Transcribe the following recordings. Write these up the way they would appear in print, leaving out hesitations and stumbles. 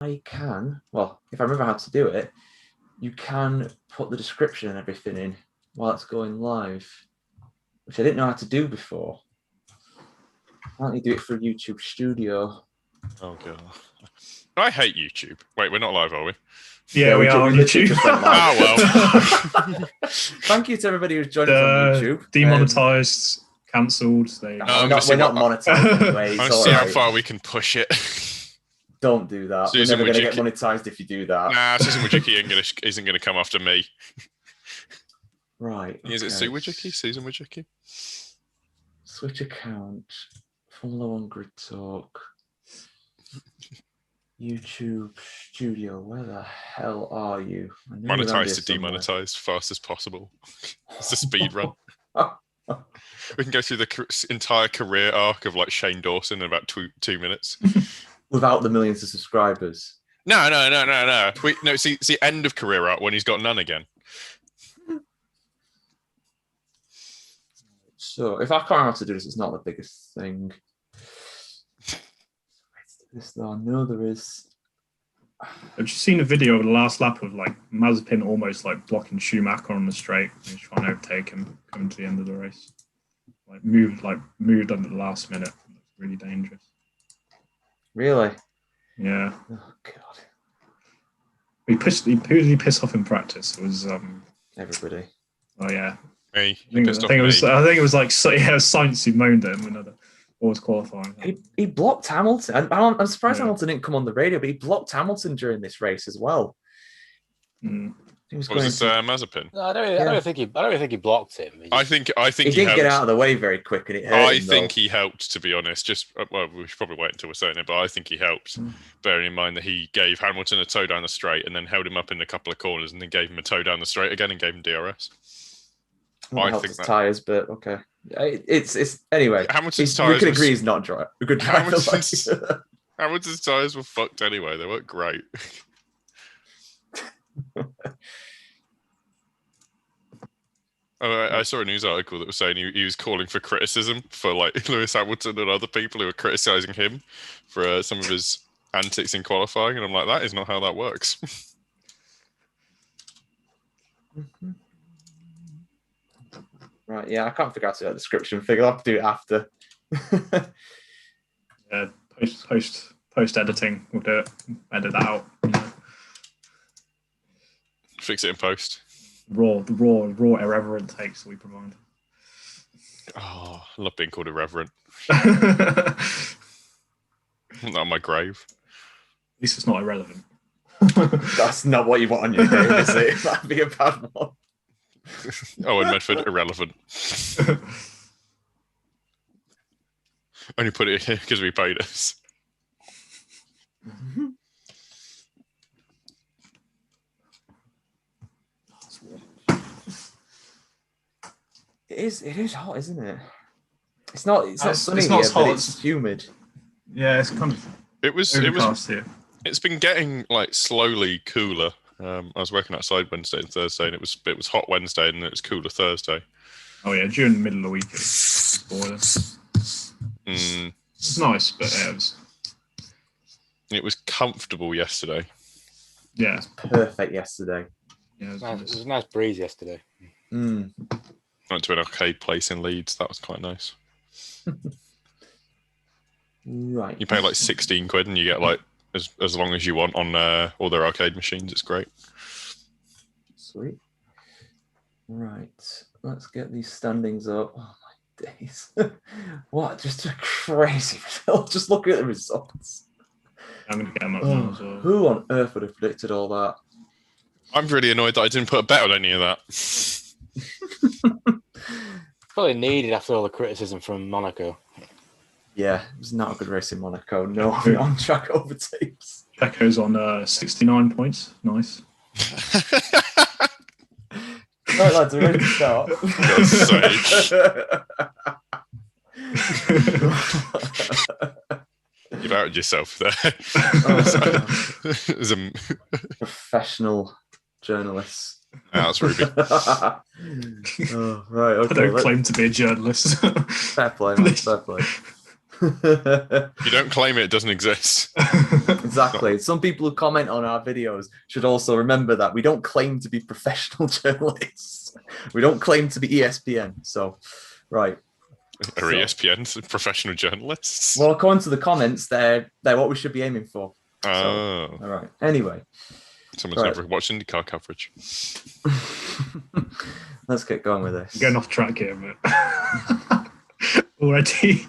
I can, well, if I remember how to do it, you can put the description and everything in while it's going live, which I didn't know how to do before. Why don't you do it for YouTube Studio? Oh, God. I hate YouTube. Wait, we're not live, are we? Yeah, we are on YouTube. Oh, well. Thank you to everybody who's joined us on YouTube. Demonetized, cancelled. We're not monetized anyway. I'm going to see how far we can push it. Don't do that. Susan, we're never going to get monetized if you do that. Nah, Susan Wojcicki isn't going to come after me. Right. Okay. Is it Sue Wojcicki? Susan Wojcicki? Switch account. Follow on Grid Talk. YouTube Studio. Where the hell are you? Monetized to demonetized, fast as possible. It's a speed run. We can go through the entire career arc of like Shane Dawson in about 2 minutes. Without the millions of subscribers. No. It's the end of career arc when he's got none again. So if I can't remember how to do this, it's not the biggest thing. Let's do this though. I know there is. Have you seen a video of the last lap of like Mazepin almost like blocking Schumacher on the straight? He's trying to overtake him coming to the end of the race. Moved under the last minute. It's really dangerous. Really? Yeah. Oh God. Who did he piss off in practice? It was everybody. Oh yeah. Me. I think it was like Sainz who moaned at him when was qualifying. He blocked Hamilton. I'm surprised Hamilton didn't come on the radio, but he blocked Hamilton during this race as well. Mm. Was this Mazepin? No, I don't think he blocked him. I think he didn't get out of the way very quick, and it hurt him, think he helped, to be honest. We should probably wait until we're saying it, but I think he helped. Bearing in mind that he gave Hamilton a tow down the straight, and then held him up in a couple of corners, and then gave him a tow down the straight again, and gave him DRS. I think his tires, but okay. It's anyway. Hamilton's tires. We can agree he's not a good driver. Hamilton's tires were fucked anyway. They weren't great. I saw a news article that was saying he was calling for criticism for like Lewis Hamilton and other people who were criticizing him for some of his antics in qualifying, and I'm like, that is not how that works. Right, yeah, I can't figure out to do that description figure. I'll have to do it after. Yeah, post editing, we'll do it. Edit that out. Fix it in post. The raw irreverent takes that we provide. Oh, I love being called irreverent. Not on my grave. At least it's not irrelevant. That's not what you want on your name, is it? That'd be a bad one. Owain Medford, irrelevant. Only put it here because we paid us. It is hot, isn't it? It's not sunny it's not here, hot, but it's humid. Yeah, it's kind of overcast here. It's been getting like slowly cooler. I was working outside Wednesday and Thursday, and it was hot Wednesday and it was cooler Thursday. Oh yeah, during the middle of the week it's boiling. It's nice, but it was comfortable yesterday. Yeah, it was perfect yesterday. Yeah, it was a nice breeze yesterday. Went to an arcade place in Leeds. That was quite nice. Right. You pay like 16 quid and you get like as long as you want on all their arcade machines. It's great. Sweet. Right. Let's get these standings up. Oh my days. What? Just a crazy result. Just look at the results. I'm going to get them up now as well. Who on earth would have predicted all that? I'm really annoyed that I didn't put a bet on any of that. Probably needed after all the criticism from Monaco. Yeah, it was not a good race in Monaco. No on-track overtakes. Checo's on 69 points. Nice. Right, lads, we're ready to start. God's sake. You've outed yourself there. As a professional journalist. That's Ruby. Oh, right, okay. I don't claim to be a journalist. Fair play, man. Fair play. If you don't claim it, it doesn't exist. Exactly. Some people who comment on our videos should also remember that we don't claim to be professional journalists. We don't claim to be ESPN. So, right. Are ESPN professional journalists? Well, according to the comments, they're what we should be aiming for. Oh. So, all right. Anyway. Someone's never watched IndyCar coverage. Let's get going with this. Going off track here, but already.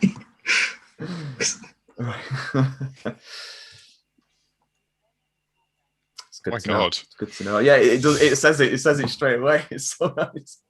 It's good My to know. God. It's good to know. Yeah, it does. It says it. It says it straight away. It's so nice.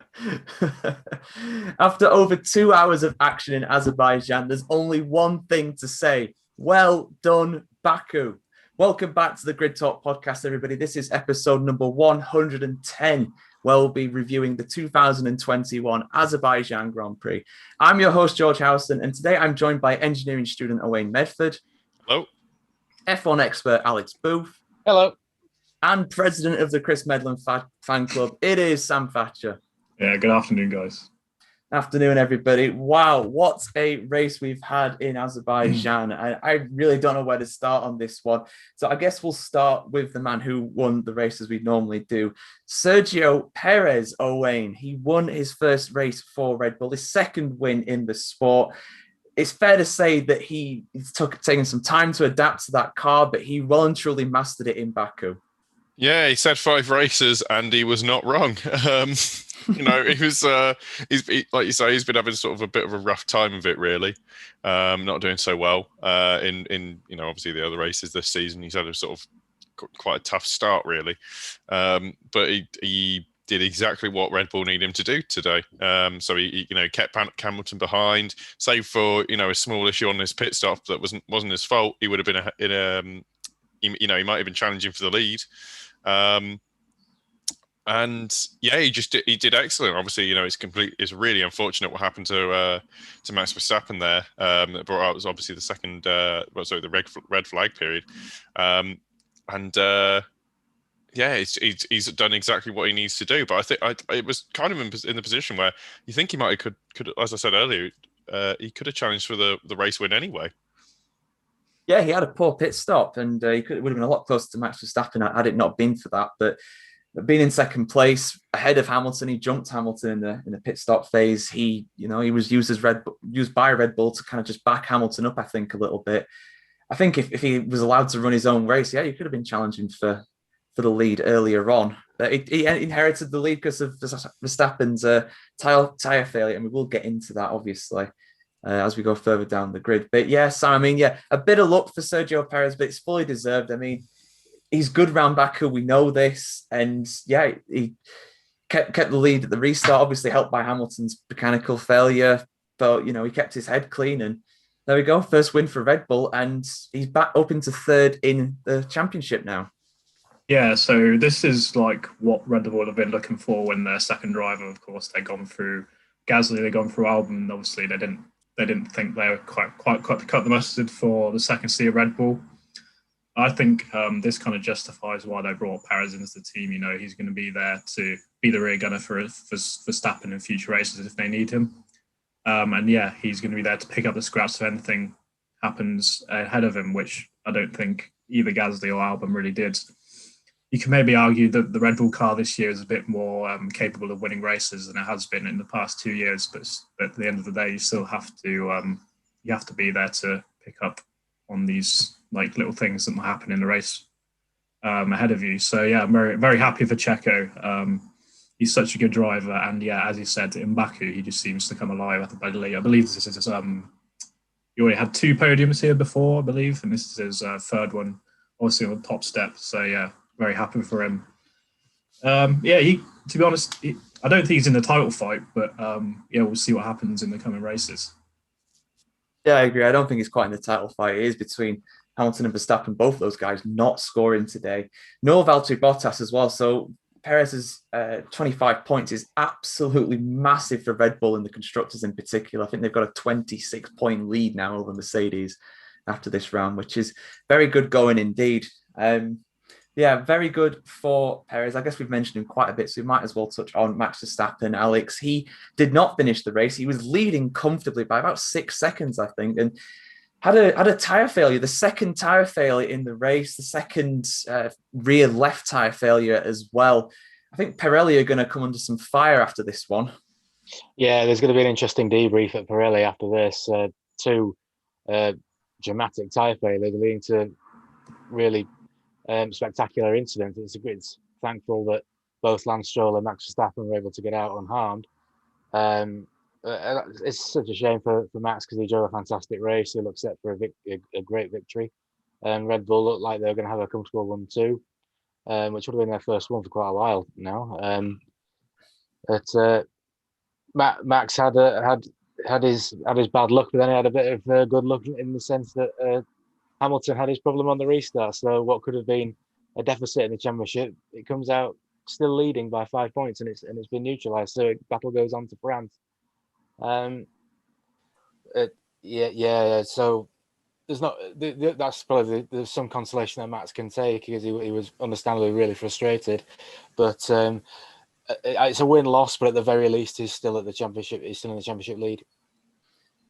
After over 2 hours of action in Azerbaijan, there's only one thing to say. Well done, Baku. Welcome back to the Grid Talk podcast, everybody. This is episode number 110, where we'll be reviewing the 2021 Azerbaijan Grand Prix. I'm your host, George Howson, and today I'm joined by engineering student Owain Medford. Hello. F1 expert Alex Booth. Hello. And president of the Chris Medland fan club, it is Sam Thatcher. Yeah, good afternoon, guys. Afternoon, everybody. Wow, what a race we've had in Azerbaijan. I really don't know where to start on this one. So I guess we'll start with the man who won the race as we normally do. Sergio Perez, Owain. He won his first race for Red Bull, his second win in the sport. It's fair to say that he's taken some time to adapt to that car, but he well and truly mastered it in Baku. Yeah, he said 5 races and he was not wrong. He was, like you say, he's been having sort of a bit of a rough time of it, really. Not doing so well in obviously the other races this season. He's had a sort of quite a tough start, really. But he did exactly what Red Bull need him to do today. So he kept Hamilton behind, save for, a small issue on his pit stop that wasn't his fault. He would have been he might have been challenging for the lead. And yeah, he did excellent. Obviously, it's really unfortunate what happened to Max Verstappen there. That brought out was obviously the second, the red flag period. He's done exactly what he needs to do. But I think it was kind of in the position where you think he might could, as I said earlier, he could have challenged for the race win anyway. Yeah, he had a poor pit stop, and he would have been a lot closer to Max Verstappen had it not been for that. But being in second place ahead of Hamilton, he jumped Hamilton in the pit stop phase. He was used by Red Bull to kind of just back Hamilton up, I think, a little bit. I think if he was allowed to run his own race, yeah, he could have been challenging for the lead earlier on. But he inherited the lead because of Verstappen's tyre failure, and we will get into that, obviously, as we go further down the grid. But yeah, Sam, a bit of luck for Sergio Perez, but it's fully deserved. He's good round Baku, we know this. And yeah, he kept the lead at the restart, obviously helped by Hamilton's mechanical failure. But, he kept his head clean. And there we go, first win for Red Bull. And he's back up into third in the championship now. Yeah, so this is like what Red Bull have been looking for when their second driver, of course, they've gone through Gasly, they've gone through Albon, and obviously they didn't think they were quite cut the mustard for the second seat of Red Bull. I think this kind of justifies why they brought Perez into the team. He's going to be there to be the rear gunner for Verstappen in future races if they need him. And yeah, he's going to be there to pick up the scraps if anything happens ahead of him, which I don't think either Gasly or Albon really did. You can maybe argue that the Red Bull car this year is a bit more capable of winning races than it has been in the past 2 years. But at the end of the day, you still have to be there to pick up on these like little things that might happen in the race ahead of you. So yeah, I'm very, very happy for Checo. He's such a good driver, and yeah, as he said, in Baku, he just seems to come alive. I believe this is his. He already had 2 podiums here before, I believe, and this is his third one, obviously on the top step. So yeah, very happy for him. To be honest, I don't think he's in the title fight, but we'll see what happens in the coming races. Yeah, I agree. I don't think he's quite in the title fight. It is between Hamilton and Verstappen, both those guys not scoring today. No Valtteri Bottas as well. So Perez's 25 points is absolutely massive for Red Bull and the constructors in particular. I think they've got a 26-point lead now over Mercedes after this round, which is very good going indeed. Very good for Perez. I guess we've mentioned him quite a bit, so we might as well touch on Max Verstappen. Alex, he did not finish the race. He was leading comfortably by about 6 seconds, I think. And had a tyre failure, the second tyre failure in the race, the second rear left tyre failure as well. I think Pirelli are going to come under some fire after this one. Yeah, there's going to be an interesting debrief at Pirelli after this. Two dramatic tyre failures leading to really spectacular incidents. It's thankful that both Lance Stroll and Max Verstappen were able to get out unharmed. It's such a shame for Max because he drove a fantastic race. He looked set for a great victory. Red Bull looked like they were going to have a comfortable one too, which would have been their first one for quite a while now. But Max had his bad luck, but then he had a bit of good luck in the sense that Hamilton had his problem on the restart. So what could have been a deficit in the championship, it comes out still leading by 5 points, and it's been neutralised. So battle goes on to France. Yeah. So there's not that's probably there's some consolation that Max can take because he was understandably really frustrated, but it's a win-loss. But at the very least, he's still at the championship. He's still in the championship lead.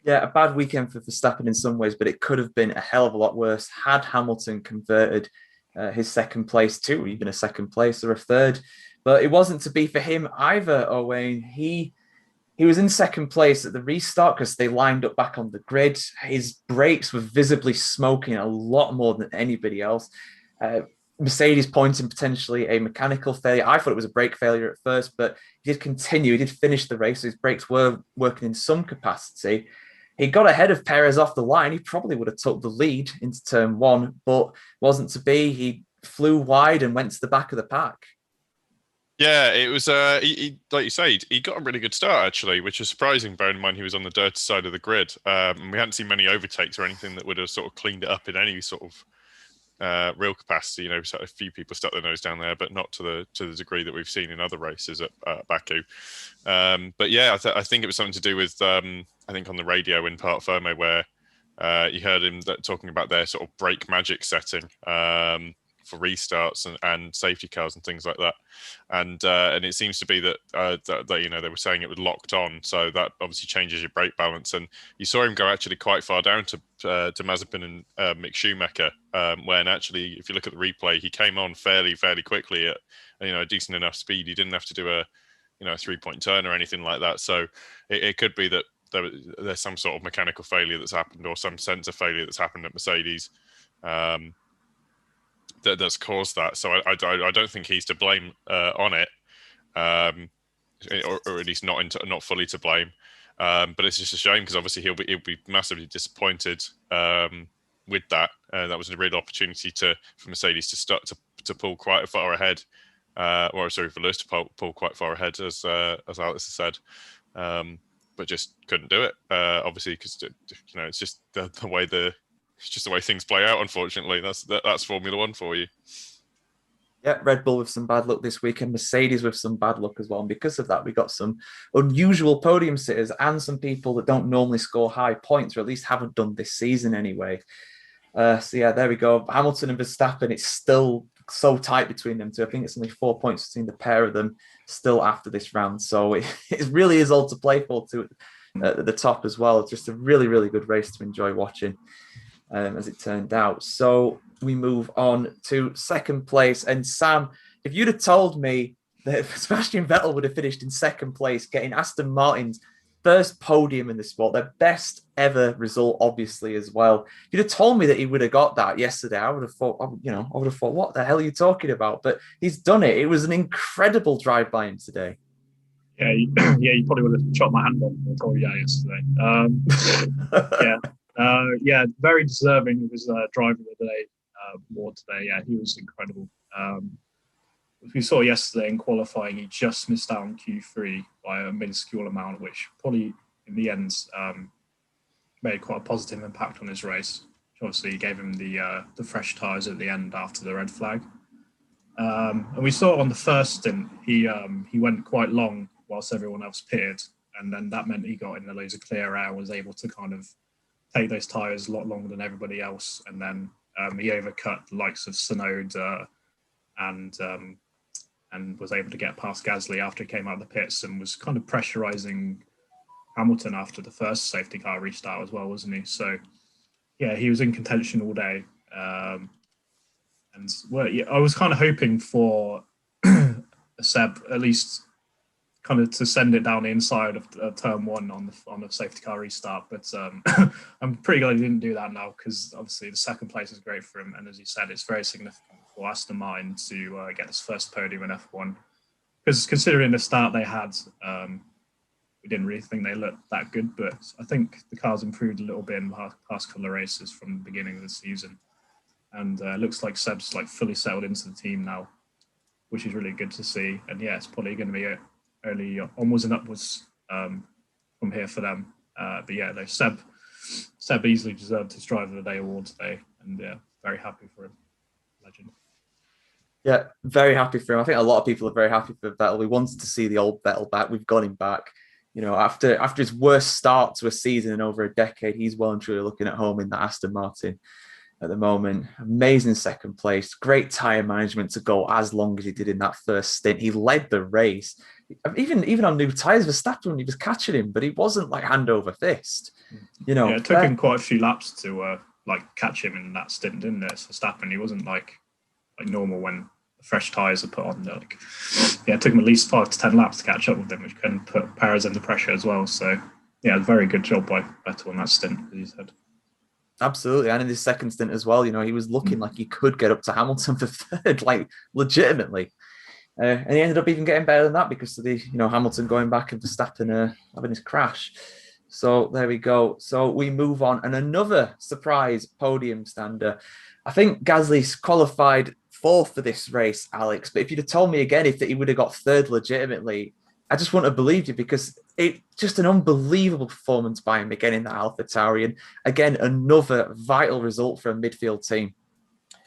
Yeah, a bad weekend for Verstappen in some ways, but it could have been a hell of a lot worse had Hamilton converted his second place to even a second place or a third. But it wasn't to be for him either, Owain. He was in second place at the restart because they lined up back on the grid. His brakes were visibly smoking a lot more than anybody else. Mercedes pointing potentially a mechanical failure. I thought it was a brake failure at first, but he did continue. He did finish the race. So his brakes were working in some capacity. He got ahead of Perez off the line. He probably would have took the lead into turn one, but wasn't to be. He flew wide and went to the back of the pack. Yeah, it was, he, like you say, he got a really good start, actually, which is surprising, bearing in mind he was on the dirty side of the grid. And we hadn't seen many overtakes or anything that would have sort of cleaned it up in any sort of real capacity. You know, so a few people stuck their nose down there, but not to the degree that we've seen in other races at Baku. But yeah, I think it was something to do with, I think on the radio in Part Ferme, where you heard him talking about their sort of brake magic setting for restarts and safety cars and things like that, and it seems to be that you know, they were saying it was locked on, so that obviously changes your brake balance. And you saw him go actually quite far down to Mazepin and Mick Schumacher, when actually, if you look at the replay, he came on fairly quickly at, you know, a decent enough speed. He didn't have to do a 3-point turn or anything like that. So it could be that there's some sort of mechanical failure that's happened, or some sensor failure that's happened at Mercedes. That's caused that. So I don't think he's to blame on it, or at least not fully to blame. But it's just a shame because obviously he'll be massively disappointed with that. That was a real opportunity for Mercedes to pull quite far ahead, for Lewis to pull quite far ahead, as Alex has said, but just couldn't do it. Obviously, because it's just the way it's just the way things play out, unfortunately. That's Formula One for you. Yeah, Red Bull with some bad luck this week and Mercedes with some bad luck as well. And because of that, we got some unusual podium sitters and some people that don't normally score high points, or at least haven't done this season anyway. So yeah, there we go. Hamilton and Verstappen, it's still so tight between them two. I think it's only 4 points between the pair of them still after this round. So it really is all to play for at the top as well. It's just a really, really good race to enjoy watching. As it turned out. So we move on to second place. And Sam, if you'd have told me that Sebastian Vettel would have finished in second place, getting Aston Martin's first podium in the sport, their best ever result, obviously, as well. If you'd have told me that he would have got that yesterday, I would have thought, what the hell are you talking about? But he's done it. It was an incredible drive by him today. Yeah, you probably would have chopped my hand off if I told you that yesterday. Yeah, very deserving of his driver of the day award today. Yeah, he was incredible. As we saw yesterday in qualifying, he just missed out on Q3 by a minuscule amount, which probably in the end made quite a positive impact on his race. Obviously, gave him the fresh tyres at the end after the red flag. And we saw on the first stint, he went quite long whilst everyone else pitted, and then that meant he got in loads of clear air and was able to kind of take those tyres a lot longer than everybody else. And then he overcut the likes of Sonoda and was able to get past Gasly after he came out of the pits, and was kind of pressurising Hamilton after the first safety car restart as well, wasn't he? So yeah, he was in contention all day. And well, yeah, I was kind of hoping for Seb at least kind of to send it down the inside of turn one on the safety car restart. But I'm pretty glad he didn't do that now, because obviously the second place is great for him. And as you said, it's very significant for Aston Martin to get his first podium in F1. Because considering the start they had, we didn't really think they looked that good. But I think the car's improved a little bit in the past couple of races from the beginning of the season. And it looks like Seb's like fully settled into the team now, which is really good to see. And yeah, it's probably going to be only onwards and upwards from here for them. But yeah, no, Seb easily deserved his Driver of the Day award today, and yeah, very happy for him. Legend. Yeah, very happy for him. I think a lot of people are very happy for Vettel. We wanted to see the old Vettel back. We've got him back. You know, after his worst start to a season in over a decade, he's well and truly looking at home in the Aston Martin at the moment. Amazing second place. Great tyre management to go as long as he did in that first stint. He led the race. Even on new tyres, Verstappen, he was catching him, but he wasn't like hand over fist. You know, yeah, it took him quite a few laps to like catch him in that stint, didn't it? Verstappen, he wasn't like normal when fresh tyres are put on. Like, yeah, it took him at least 5 to 10 laps to catch up with them, which can put Perez under pressure as well. So yeah, very good job by Vettel on that stint, as you said. Absolutely, and in his second stint as well, you know, he was looking like he could get up to Hamilton for third, like legitimately. And he ended up even getting better than that because of the, you know, Hamilton going back and Verstappen having his crash. So there we go. So we move on, and another surprise podium stander. I think Gasly's qualified fourth for this race, Alex. But if you'd have told me again if he would have got third legitimately, I just wouldn't have believed you, because it's just an unbelievable performance by him again in that AlphaTauri. And again, another vital result for a midfield team.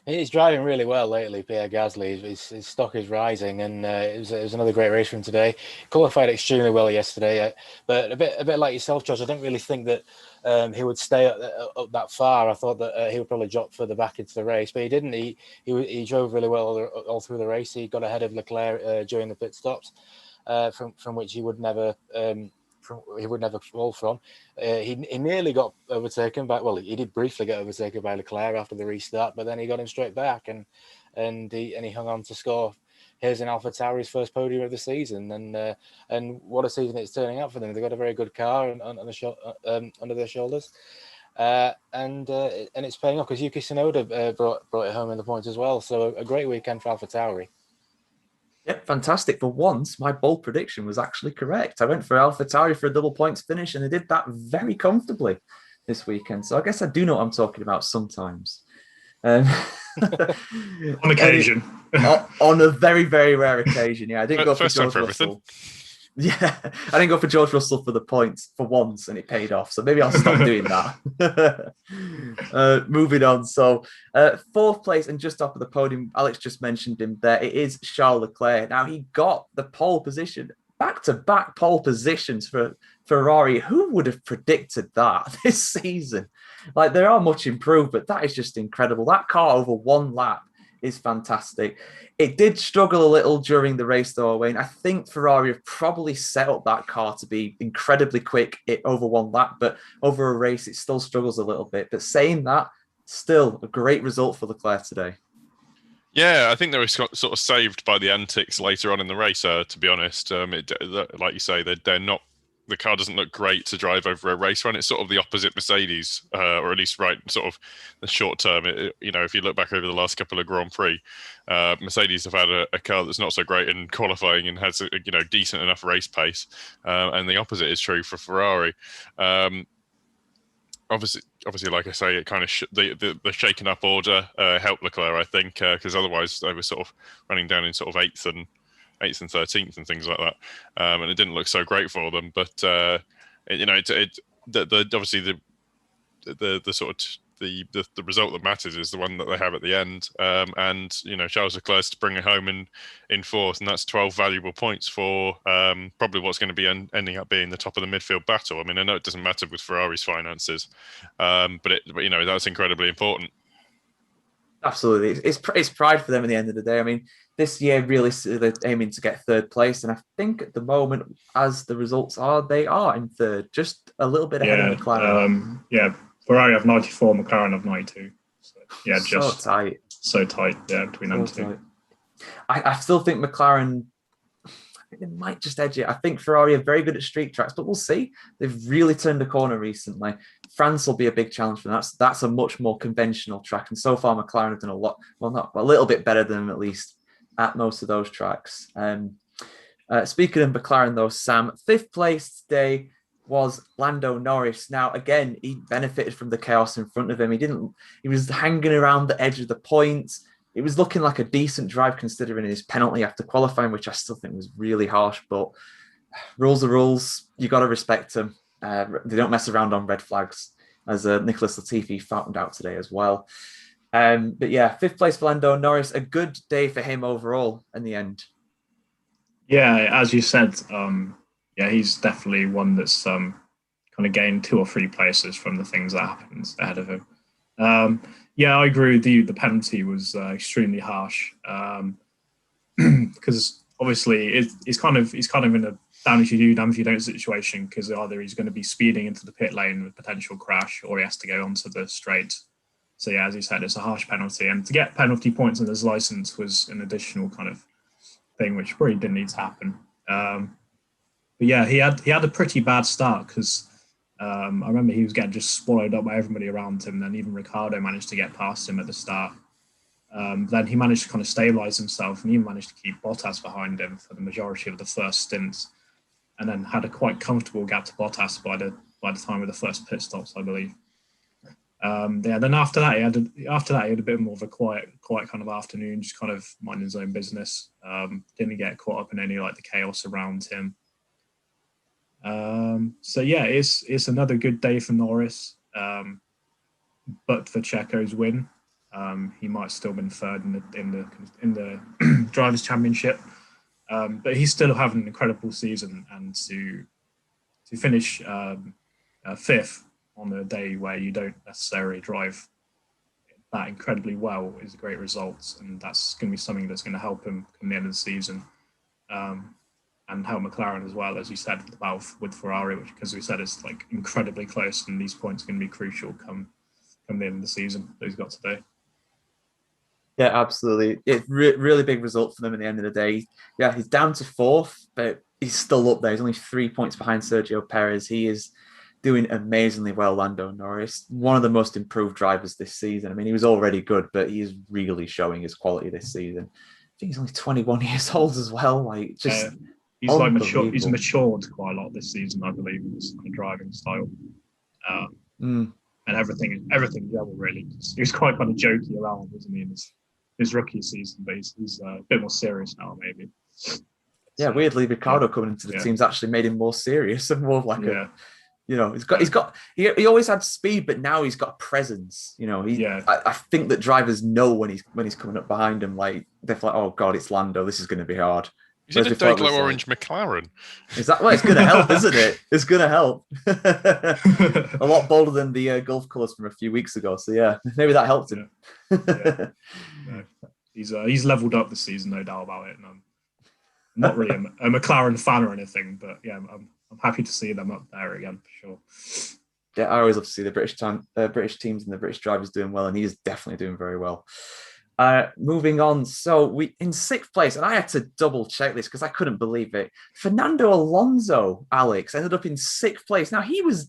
He's driving really well lately, Pierre Gasly. His stock is rising, and it was another great race for him today. Qualified extremely well yesterday, but a bit like yourself, Josh. I didn't really think that he would stay up that far. I thought that he would probably drop further back into the race, but he didn't. He drove really well all through the race. He got ahead of Leclerc during the pit stops, from which he would never. He would never fall from. He nearly got overtaken by. Well, he did briefly get overtaken by Leclerc after the restart, but then he got him straight back, and he hung on to score. Here's an AlphaTauri's first podium of the season, and what a season it's turning out for them. They've got a very good car under their shoulders, and it's paying off because Yuki Sonoda brought it home in the points as well. So a great weekend for AlphaTauri. Yeah, fantastic. For once, my bold prediction was actually correct. I went for AlphaTauri for a double points finish, and they did that very comfortably this weekend. So I guess I do know what I'm talking about sometimes. On occasion. On a very, very rare occasion, yeah. I didn't go for First time George for Russell. everything. Yeah, I didn't go for George Russell for the points for once, and it paid off. So maybe I'll stop doing that. Moving on. So fourth place and just off of the podium, Alex just mentioned him there. It is Charles Leclerc. Now, he got the pole position, back-to-back pole positions for Ferrari. Who would have predicted that this season? Like, they are much improved, but that is just incredible. That car over one lap is fantastic. It did struggle a little during the race, though, Owain. I think Ferrari have probably set up that car to be incredibly quick over one lap, but over a race, it still struggles a little bit. But saying that, still a great result for Leclerc today. Yeah, I think they were sort of saved by the antics later on in the race, to be honest. Like you say, they're not. The car doesn't look great to drive over a race run. It's sort of the opposite Mercedes, or at least right sort of the short term. If you look back over the last couple of Grand Prix, Mercedes have had a car that's not so great in qualifying and has decent enough race pace, and the opposite is true for Ferrari. Obviously, like I say, it kind of the shaken up order helped Leclerc, I think, because otherwise they were sort of running down in sort of eighth and 13th and things like that, and it didn't look so great for them. But obviously the sort of the result that matters is the one that they have at the end, and Charles Leclerc to bring it home in fourth, and that's 12 valuable points for probably what's going to be ending up being the top of the midfield battle. I mean, I know it doesn't matter with Ferrari's finances, but that's incredibly important. Absolutely, it's pride for them at the end of the day. I mean, this year realistically they're aiming to get third place, and I think at the moment, as the results are, they are in third, just a little bit ahead of McLaren. Ferrari have 94, McLaren have 92. So, yeah, so tight. So tight, yeah, between them two. I still think McLaren, they might just edge it. I think Ferrari are very good at street tracks, but we'll see. They've really turned a corner recently. France will be a big challenge for them. That's a much more conventional track. And so far, McLaren have done a little bit better than them, at least at most of those tracks. Speaking of McLaren, though, Sam, 5th place today was Lando Norris. Now, again, he benefited from the chaos in front of him. He was hanging around the edge of the points. It was looking like a decent drive considering his penalty after qualifying, which I still think was really harsh, but rules are rules. You got to respect them. They don't mess around on red flags, as Nicholas Latifi found out today as well. But yeah, 5th place for Lando Norris. A good day for him overall in the end. Yeah, as you said, he's definitely one that's kind of gained 2 or 3 places from the things that happened ahead of him. Yeah, I agree with you. The penalty was extremely harsh because obviously he's kind of in a damn if you don't situation, because either he's going to be speeding into the pit lane with potential crash, or he has to go onto the straight. So yeah, as you said, it's a harsh penalty, and to get penalty points on his license was an additional kind of thing which probably didn't need to happen. But yeah, he had a pretty bad start because I remember he was getting just swallowed up by everybody around him. Then even Ricardo managed to get past him at the start. Then he managed to kind of stabilise himself, and he managed to keep Bottas behind him for the majority of the first stints, and then had a quite comfortable gap to Bottas by the time of the first pit stops, I believe. Then after that he had a bit more of a quiet kind of afternoon, just kind of minding his own business. Didn't get caught up in any like the chaos around him. So yeah, it's another good day for Norris. But for Checo's win, he might still been third in the drivers' championship. But he's still having an incredible season, and to finish 5th on a day where you don't necessarily drive that incredibly well is a great result, and that's going to be something that's going to help him come the end of the season, and help McLaren as well, as you said, with Ferrari, which, because we said, it's like incredibly close, and these points are going to be crucial come the end of the season that he's got today. Yeah, absolutely. It's really big result for them at the end of the day. Yeah, he's down to 4th, but he's still up there. He's only 3 points behind Sergio Perez. He is doing amazingly well, Lando Norris. One of the most improved drivers this season. I mean, he was already good, but he is really showing his quality this season. I think he's only 21 years old as well. Like, just he's like mature. He's matured quite a lot this season, I believe, in his kind of driving style. And everything in general, really. He was quite kind of jokey around, wasn't he, in his rookie season, but he's a bit more serious now, maybe. Yeah, so, weirdly, Ricardo coming into the team's actually made him more serious and more like he always had speed, but now he's got a presence. I think that drivers know when he's coming up behind him, like they're like, oh god, it's Lando, this is going to be hard. Is it a Dayglow orange McLaren? Is that well? It's going to help, isn't it? It's going to help. A lot bolder than the Gulf colours from a few weeks ago. So yeah, maybe that helped him. He's leveled up this season, no doubt about it. And I'm not really a McLaren fan or anything, but yeah, I'm happy to see them up there again for sure. Yeah, I always love to see the British teams and the British drivers doing well, and he's definitely doing very well. Moving on, so we in 6th place, and I had to double check this because I couldn't believe it. Fernando Alonso, Alex, ended up in 6th place. Now he was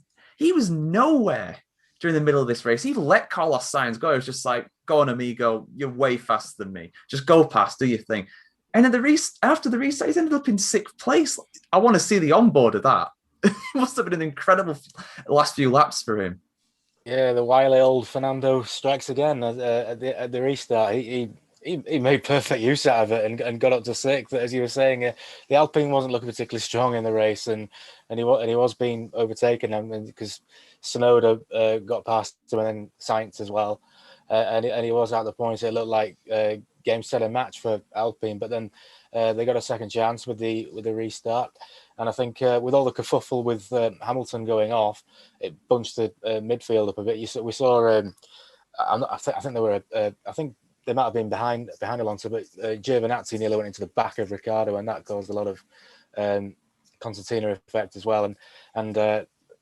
nowhere during the middle of this race. He let Carlos Sainz go. It was just like, go on, amigo, you're way faster than me. Just go past, do your thing. And then after the restart, he's ended up in 6th place. I want to see the onboard of that. It must have been an incredible last few laps for him. Yeah, the wily old Fernando strikes again at the restart. He made perfect use out of it and got up to 6th. As you were saying, the Alpine wasn't looking particularly strong in the race, and he was being overtaken, and because Sonoda got past him, and then Sainz as well, and he was out the points. It looked like game, set, and match for Alpine, but then they got a second chance with the restart. And I think with all the kerfuffle with Hamilton going off, it bunched the midfield up a bit. We saw. I think they were. I think they might have been behind Alonso, but Giovinazzi nearly went into the back of Ricardo, and that caused a lot of concertina effect as well. And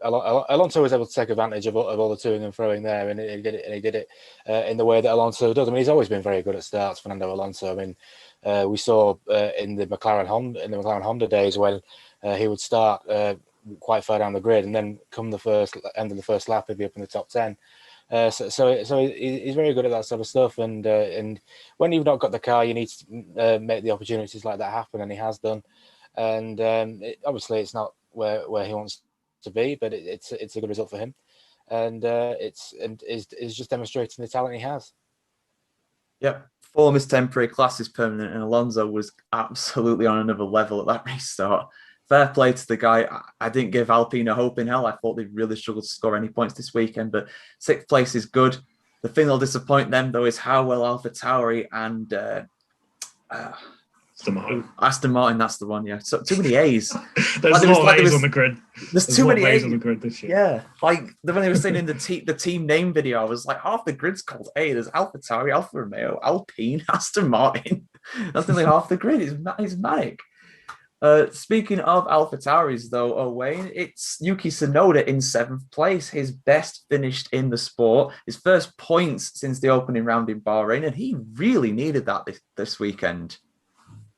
Alonso was able to take advantage of all the toing and throwing there, and he did it in the way that Alonso does. I mean, he's always been very good at starts, Fernando Alonso. I mean, we saw in the McLaren Honda days when he would start quite far down the grid, and then come the end of the first lap, he'd be up in the top 10. So he's very good at that sort of stuff, and when you've not got the car, you need to make the opportunities like that happen, and he has done. And obviously, it's not where he wants to be, but it's a good result for him, and it's just demonstrating the talent he has. Yep, form is temporary, class is permanent, and Alonso was absolutely on another level at that restart. Fair play to the guy. I didn't give Alpine a hope in hell. I thought they really struggled to score any points this weekend, but 6th place is good. The thing that'll disappoint them, though, is how well AlphaTauri and Aston Martin, that's the one, yeah. So too many A's. There's a lot of A's on the grid. There's too many A's on the grid this year. Yeah, like when they were saying in the team name video, I was like, half the grid's called A. There's AlphaTauri, Alfa Romeo, Alpine, Aston Martin. That's nearly half the grid. It's manic. Speaking of AlphaTauris, though, Owain, it's Yuki Sonoda in 7th place, his best finished in the sport, his first points since the opening round in Bahrain, and he really needed that this weekend.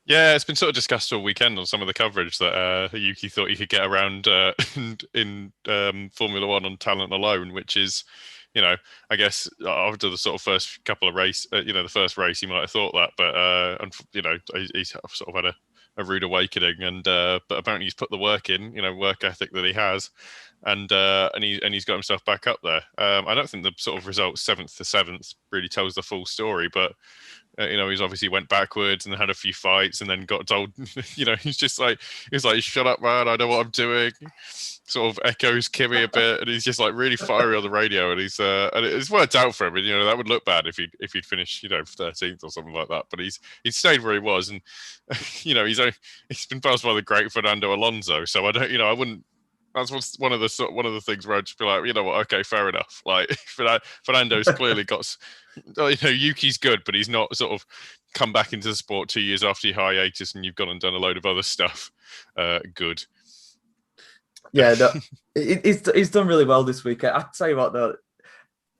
Yeah, it's been sort of discussed all weekend on some of the coverage that Yuki thought he could get around in Formula One on talent alone, which is, I guess after the sort of first couple of race, the first race, he might have thought that, but he's sort of had a rude awakening, and but apparently he's put the work in, work ethic that he has, and he's got himself back up there. I don't think the sort of result 7th to 7th really tells the full story, but he's obviously went backwards and had a few fights, and then got told, he's like, shut up, man, I know what I'm doing. Sort of echoes Kimi a bit, and he's just like really fiery on the radio, and he's and it's worked out for him. And that would look bad if he'd finished 13th or something like that. But he's stayed where he was, and he's been passed by the great Fernando Alonso. So I don't, I wouldn't. That's one of the things where I'd just be like, okay, fair enough. Like Fernando's clearly got, Yuki's good, but he's not sort of come back into the sport 2 years after your hiatus, and you've gone and done a load of other stuff. Good. Yeah, he's done really well this weekend. I tell you what, though,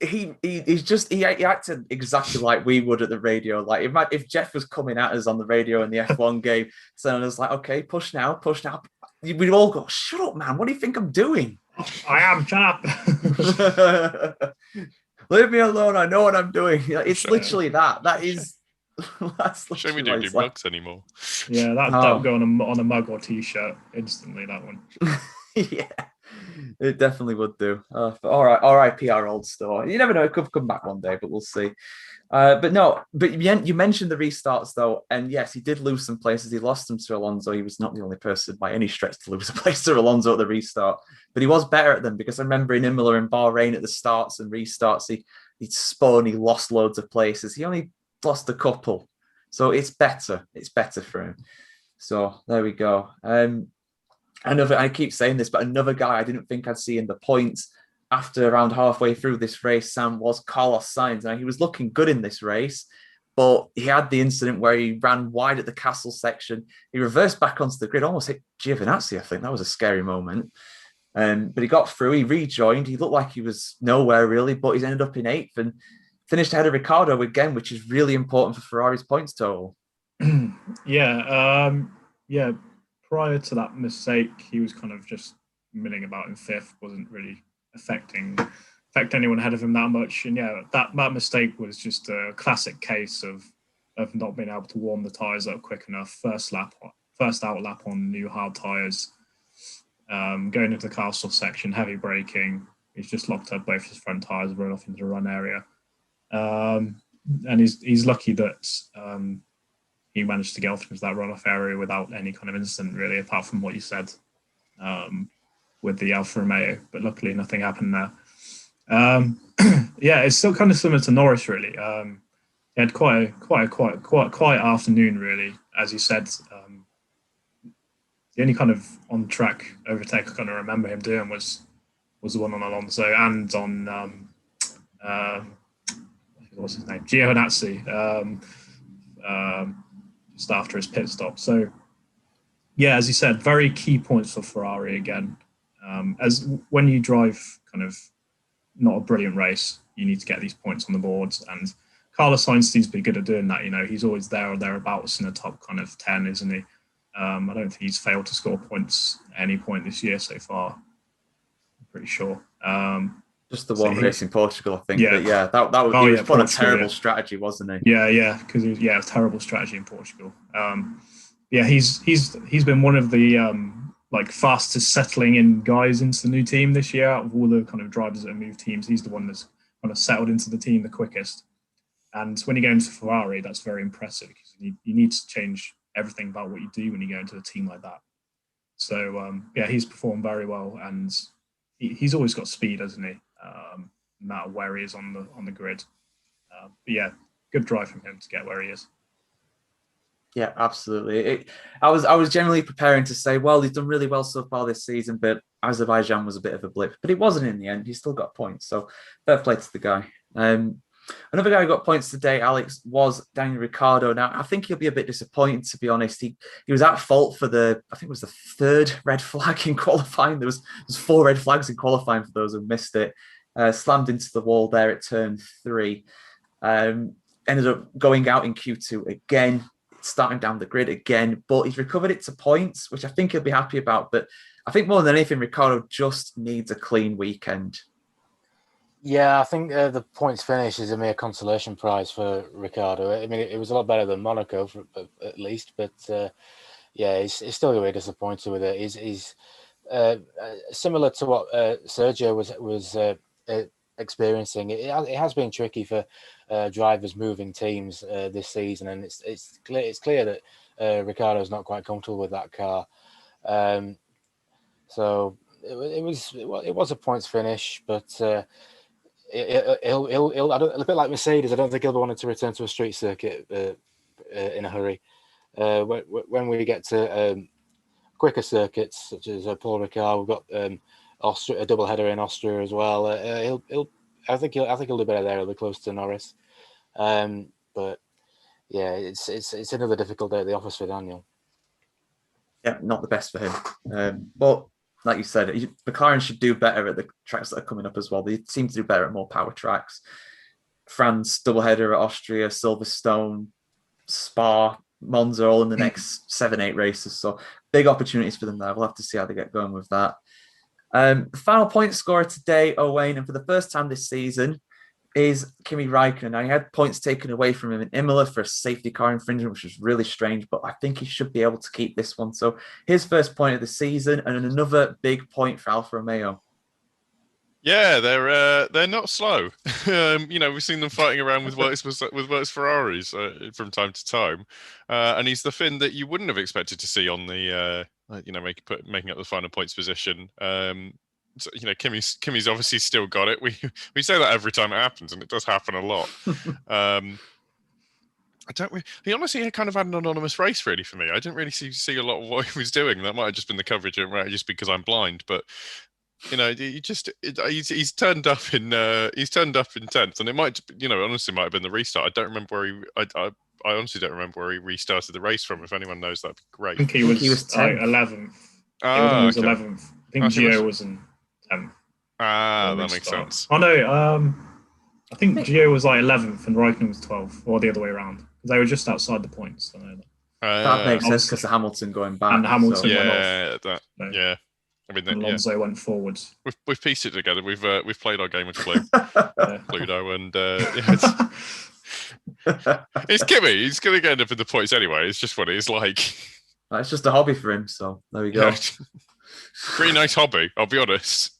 he acted exactly like we would at the radio. Like if Jeff was coming at us on the radio in the F1 game, so I was like, okay, push now. We'd all go, shut up, man. What do you think I'm doing? I am, shut up. Leave me alone. I know what I'm doing. It's literally that. That is. Shame we don't do mugs anymore. Yeah, that would go on a mug or T-shirt instantly. That one. Yeah, it definitely would do. All right, PR old store. You never know; it could come back one day, but we'll see. But you mentioned the restarts though, and yes, he did lose some places. He lost them to Alonso. He was not the only person by any stretch to lose a place to Alonso at the restart, but he was better at them, because I remember in Imola and Bahrain at the starts and restarts, he spun, he lost loads of places. He only lost a couple, so it's better. It's better for him. So there we go. I keep saying this, but another guy I didn't think I'd see in the points after around halfway through this race, Sam, was Carlos Sainz. Now, he was looking good in this race, but he had the incident where he ran wide at the castle section. He reversed back onto the grid, almost hit Giovinazzi, I think. That was a scary moment. But he got through, he rejoined. He looked like he was nowhere, really, but he's ended up in 8th and finished ahead of Ricardo again, which is really important for Ferrari's points total. Yeah. Prior to that mistake, he was kind of just milling about in 5th, wasn't really affect anyone ahead of him that much. And yeah, that mistake was just a classic case of not being able to warm the tyres up quick enough. First out lap on new hard tyres, going into the castle section, heavy braking. He's just locked up both his front tyres and run off into the run area. And he's lucky that he managed to get off into that runoff area without any kind of incident, really, apart from what you said with the Alfa Romeo. But luckily, nothing happened there. Yeah, it's still kind of similar to Norris, really. He had quite afternoon, really, as you said. The only kind of on track overtake I kind of remember him doing was the one on Alonso and on what's his name, Giovinazzi. Just after his pit stop. So, yeah, as you said, very key points for Ferrari again. As when you drive kind of not a brilliant race, you need to get these points on the boards, and Carlos Sainz seems to be good at doing that. He's always there or thereabouts in the top kind of 10, isn't he? I don't think he's failed to score points at any point this year so far. I'm pretty sure. Just the one race in Portugal, I think. Yeah. But yeah, that was, he was put on a terrible strategy, wasn't he? Yeah, because a terrible strategy in Portugal. He's been one of the fastest settling in guys into the new team this year. Out of all the kind of drivers that have moved teams, he's the one that's kind of settled into the team the quickest. And when you go into Ferrari, that's very impressive, because you need to change everything about what you do when you go into a team like that. So he's performed very well, and he's always got speed, hasn't he? No matter where he is on the grid. Good drive from him to get where he is. Yeah, absolutely. I was generally preparing to say, well, he's done really well so far this season, but Azerbaijan was a bit of a blip. But it wasn't in the end. He still got points. So fair play to the guy. Another guy who got points today, Alex, was Daniel Ricardo. Now, I think he'll be a bit disappointed, to be honest. He was at fault for I think it was the third red flag in qualifying. There was 4 red flags in qualifying for those who missed it. Slammed into the wall there at turn 3. Ended up going out in Q2 again, starting down the grid again, but he's recovered it to points, which I think he'll be happy about. But I think more than anything, Ricardo just needs a clean weekend. Yeah, I think the points finish is a mere consolation prize for Ricardo. I mean, it was a lot better than Monaco, at least, but he's still really disappointed with it. He's similar to what Sergio was experiencing. It has been tricky for drivers moving teams this season, and it's clear that Ricardo's not quite comfortable with that car. So it was a points finish, but he'll a bit like Mercedes. I don't think he'll be wanting to return to a street circuit in a hurry. When we get to quicker circuits such as Paul Ricard, we've got Austria, a double header in Austria as well. I think he'll do better there. He'll be close to Norris. But yeah, it's another difficult day at the office for Daniel. Yeah, not the best for him. But like you said, McLaren should do better at the tracks that are coming up as well. They seem to do better at more power tracks. France, doubleheader at Austria, Silverstone, Spa, Monza, all in the next 7-8 races. So big opportunities for them there. We'll have to see how they get going with that. The final point scorer today, Owain, and for the first time this season, is Kimi Räikkönen. Now, he had points taken away from him in Imola for a safety car infringement, which was really strange, but I think he should be able to keep this one. So his first point of the season, and another big point for Alfa Romeo. Yeah, they're not slow. We've seen them fighting around with works Ferraris from time to time, and he's the Finn that you wouldn't have expected to see on the making up the final points position. So, Kimi's obviously still got it. We say that every time it happens, and it does happen a lot. He honestly kind of had an anonymous race, really, for me. I didn't really see a lot of what he was doing. That might have just been the coverage, just because I'm blind. But he's turned up in 10th, and it might, honestly might have been the restart. I don't remember where I honestly don't remember where he restarted the race from. If anyone knows, that'd be great. I think he was 11th. Ah, was 11th. I think Gio was in 10th. Ah, that makes sense. Oh no, I think Gio was 11th and Raikkonen was 12th, or the other way around, because they were just outside the points. That makes sense because of Hamilton going back. And Hamilton went off. Yeah. I mean, Alonso went forwards. We've pieced it together. We've played our game of Cluedo, and it's Kimi. He's going to end up in the points anyway. It's just what it is like. It's just a hobby for him, so there we go. Pretty nice hobby, I'll be honest.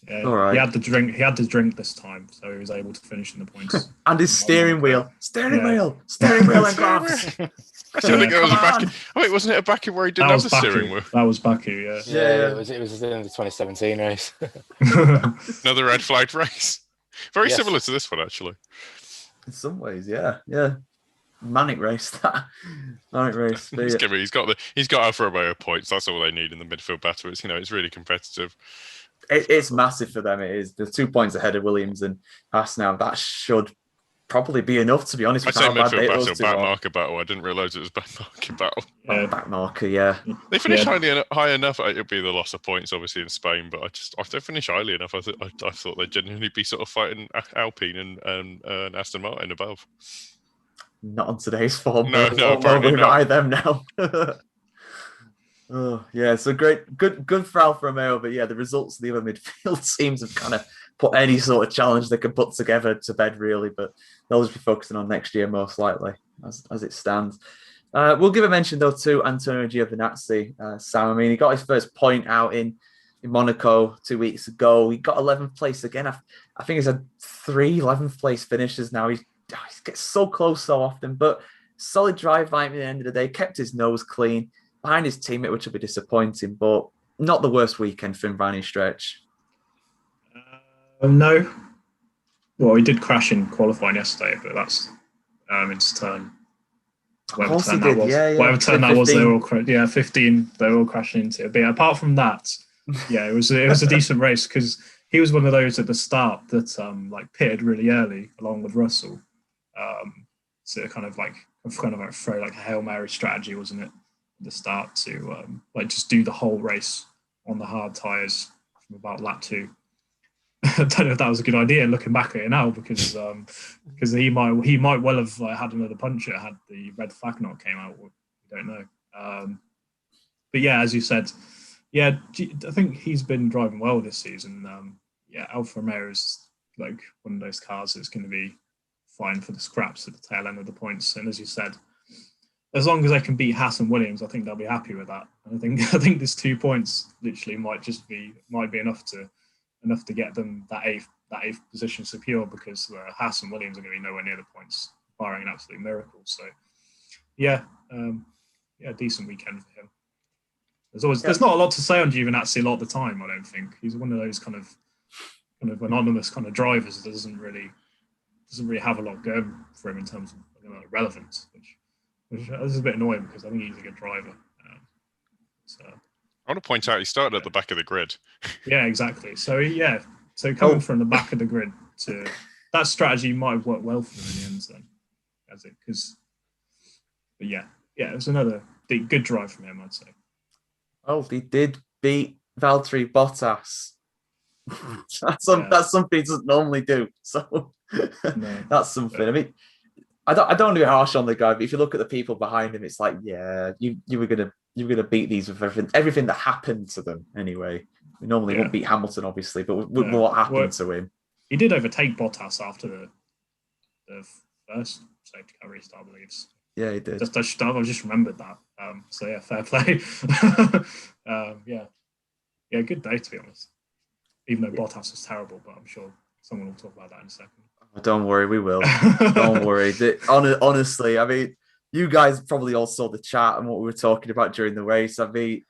Yeah, all right. He had to drink this time, so he was able to finish in the points. And his steering wheel and glass. I think it was Baku. Oh, wait, wasn't it a Baku where he didn't have the steering wheel? That was Baku, yeah. Yeah, it was in the 2017 race. Another red flagged race. Very similar to this one, actually. In some ways, yeah. Manic race, that. Manic race. He's got Alfa Romeo points. That's all they need in the midfield battle. It's really competitive. It's massive for them. It is. There's 2 points ahead of Williams and Haas now. That should probably be enough, to be honest. I With say how bad midfield those battle, two back are. marker battle. I didn't realise it was back marker battle. Yeah. Back marker, yeah. They finished Yeah. high enough. It'd be the loss of points, obviously, in Spain, but I don't finish highly enough. I thought they'd genuinely be sort of fighting Alpine and Aston Martin above. Not on today's form. No, apparently we've not. eyed them now. Oh yeah, so good for Alfa Romeo, but yeah, the results of the other midfield teams have kind of put any sort of challenge they can put together to bed, really. But they'll just be focusing on next year most likely, as it stands. We'll give a mention though to Antonio Giovinazzi. Sam, I mean, he got his first point out in Monaco 2 weeks ago. He got 11th place again. I think he's had 3 11th place finishes now. He gets so close so often, but solid drive by him at the end of the day. Kept his nose clean behind his teammate, which will be disappointing, but not the worst weekend for him by any stretch. No. Well, he did crash in qualifying yesterday, but that's in his turn. Whatever turn that was. Yeah. Whatever turn that was, they were all 15. They were all crashing into it. But yeah, apart from that, yeah, it was a decent race because he was one of those at the start that pitted really early along with Russell. So kind of like throw like a Hail Mary strategy, wasn't it? At the start to just do the whole race on the hard tyres from about lap 2. I don't know if that was a good idea looking back at it now because he might well have had another puncher had the red flag not came out. We don't know. But yeah, as you said, yeah, I think he's been driving well this season. Alfa Romeo is like one of those cars that's going to be fine for the scraps at the tail end of the points. And as you said, as long as they can beat Haas and Williams, I think they'll be happy with that. And I think this 2 points literally might be enough to get them that eighth position secure because Haas and Williams are going to be nowhere near the points, barring an absolute miracle. So, decent weekend for him. There's not a lot to say on Giovinazzi a lot of the time. I don't think he's one of those kind of anonymous kind of drivers that doesn't really have a lot going for him in terms of relevance, which is a bit annoying because I think he's a good driver. I want to point out he started at the back of the grid. Yeah, exactly. So coming from the back of the grid to that strategy might have worked well for them in the end then, it was another good drive from him, I'd say. Oh, he did beat Valtteri Bottas. That's something he doesn't normally do. So that's something. I mean, I don't want to be harsh on the guy, but if you look at the people behind him, it's like, yeah, you were gonna beat these with everything that happened to them anyway. We normally won't beat Hamilton, obviously, but what happened to him? He did overtake Bottas after the first safety car restart, I believe. Yeah, he did. I just remembered that. Fair play. Good day to be honest. Even though Bottas was terrible, but I'm sure someone will talk about that in a second. Oh, don't worry, we will. Don't worry. Honestly, I mean, you guys probably all saw the chat and what we were talking about during the race. I mean,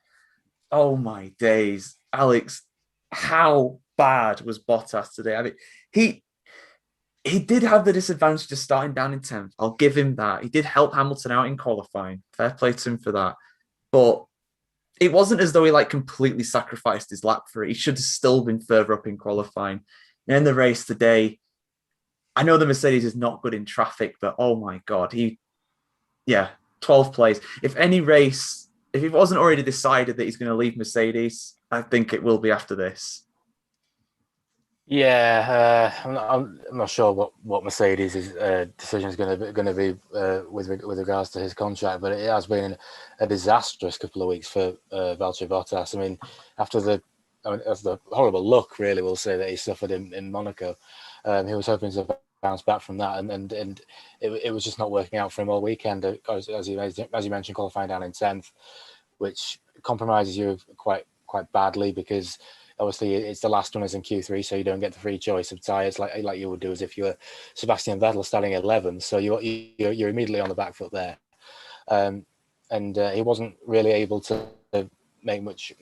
oh my days, Alex, how bad was Bottas today? I mean, he did have the disadvantage of starting down in 10th. I'll give him that. He did help Hamilton out in qualifying. Fair play to him for that. But it wasn't as though he completely sacrificed his lap for it. He should have still been further up in qualifying. And in the race today, I know the Mercedes is not good in traffic, but oh my God, 12th place. If it wasn't already decided that he's going to leave Mercedes, I think it will be after this. Yeah, I'm not sure what Mercedes' decision is going to be with regards to his contract, but it has been a disastrous couple of weeks for Valtteri Bottas. I mean, after the horrible luck, really, we'll say that he suffered in Monaco, he was hoping to bounce back from that, and it was just not working out for him all weekend. As you mentioned, qualifying down in 10th, which compromises you quite badly because obviously it's the last runners in Q3, so you don't get the free choice of tyres like you would do as if you were Sebastian Vettel starting 11th. So you're immediately on the back foot there, and he wasn't really able to make much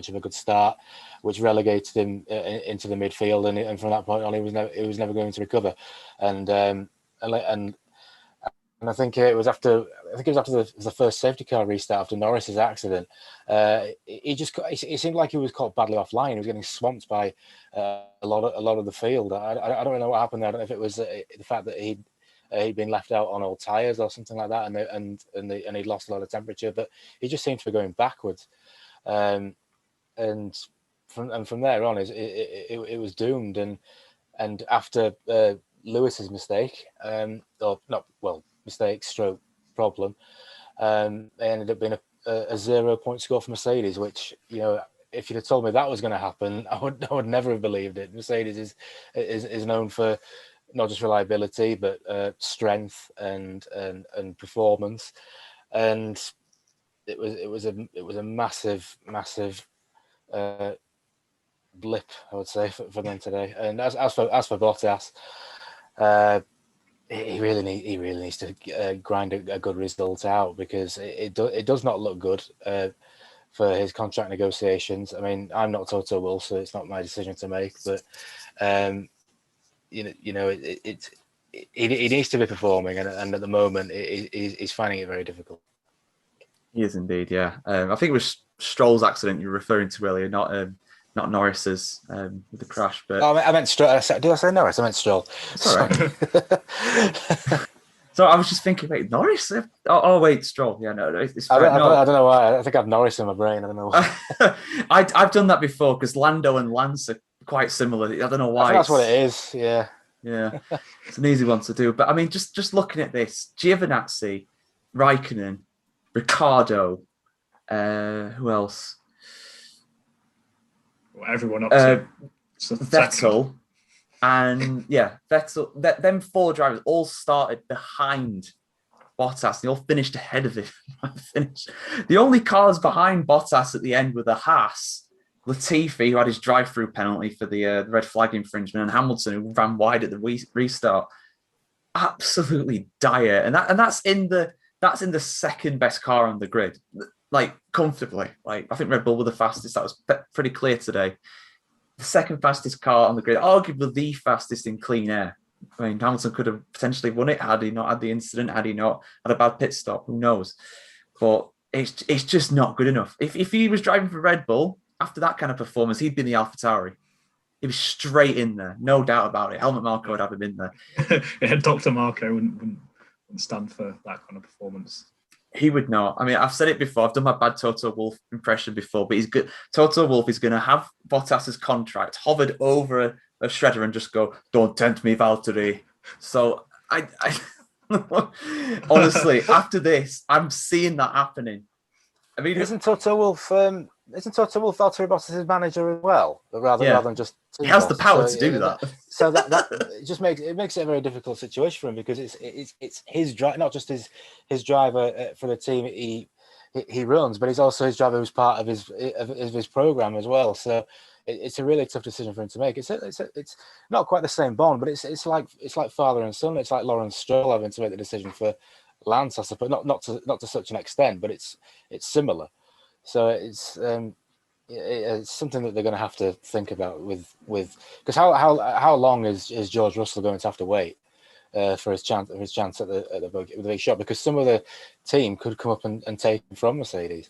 of a good start, which relegated him into the midfield, and from that point on, he was never going to recover, and I think it was after the first safety car restart after Norris's accident. It seemed like he was caught badly offline. He was getting swamped by a lot of the field. I don't know what happened there. I don't know if it was the fact that he'd been left out on old tires or something like that, and he'd lost a lot of temperature. But he just seemed to be going backwards, and from there on, it was doomed. And after Lewis's mistake, stroke problem, they ended up being a 0 point score for Mercedes, which, you know, if you'd have told me that was going to happen, I would never have believed it. Mercedes is known for not just reliability, but strength and performance, and it was a massive blip, I would say, for them today. And as for Bottas, he really needs to grind a good result out, because it does not look good for his contract negotiations. I mean, I'm not Toto Wolff, so it's not my decision to make, but he needs to be performing, and at the moment he's finding it very difficult. He is indeed, yeah. I think it was Stroll's accident you were referring to earlier, not Norris's with the crash. But I meant Stroll. Did I say Norris? I meant Stroll. It's all right. So I was just thinking, wait, Norris? Oh wait, Stroll. Yeah, no, it's fine. I don't know why. I think I've Norris in my brain. I don't know why. I've done that before, because Lando and Lance are quite similar. I don't know why. That's what it is. Yeah. Yeah, it's an easy one to do. But I mean, just looking at this, Giovinazzi, Raikkonen, Ricardo, who else? Well, everyone up to Vettel. And yeah, Vettel, them 4 drivers all started behind Bottas. They all finished ahead of him. The only cars behind Bottas at the end were the Haas, Latifi, who had his drive-through penalty for the red flag infringement, and Hamilton, who ran wide at the restart. Absolutely dire, and that's in the second best car on the grid, like comfortably. Like, I think Red Bull were the fastest. That was pretty clear today. The second fastest car on the grid, arguably the fastest in clean air. I mean, Hamilton could have potentially won it had he not had the incident, had he not had a bad pit stop. Who knows? But it's just not good enough. If he was driving for Red Bull after that kind of performance, he'd be in the AlphaTauri. He was straight in there, no doubt about it. Helmut Marko would have him in there. Yeah, Dr. Marko wouldn't stand for that kind of performance. He would not. I mean, I've said it before. I've done my bad Toto Wolff impression before, but he's good. Toto Wolff is going to have Bottas's contract hovered over a shredder and just go, "Don't tempt me, Valtteri." So I honestly, after this, I'm seeing that happening. I mean, isn't Toto Wolff Valtteri Bottas' manager as well, rather than just he has the power to do that. So that it just makes it a very difficult situation for him, because it's his drive, not just his driver for the team he runs, but he's also his driver who's part of his program as well. So it's a really tough decision for him to make. It's not quite the same bond, but it's like father and son. It's like Lawrence Stroll having to make the decision for Lance, I suppose, not to such an extent, but it's similar. So it's something that they're going to have to think about with because how long is George Russell going to have to wait for his chance at the big shot? Because some of the team could come up and take him from Mercedes.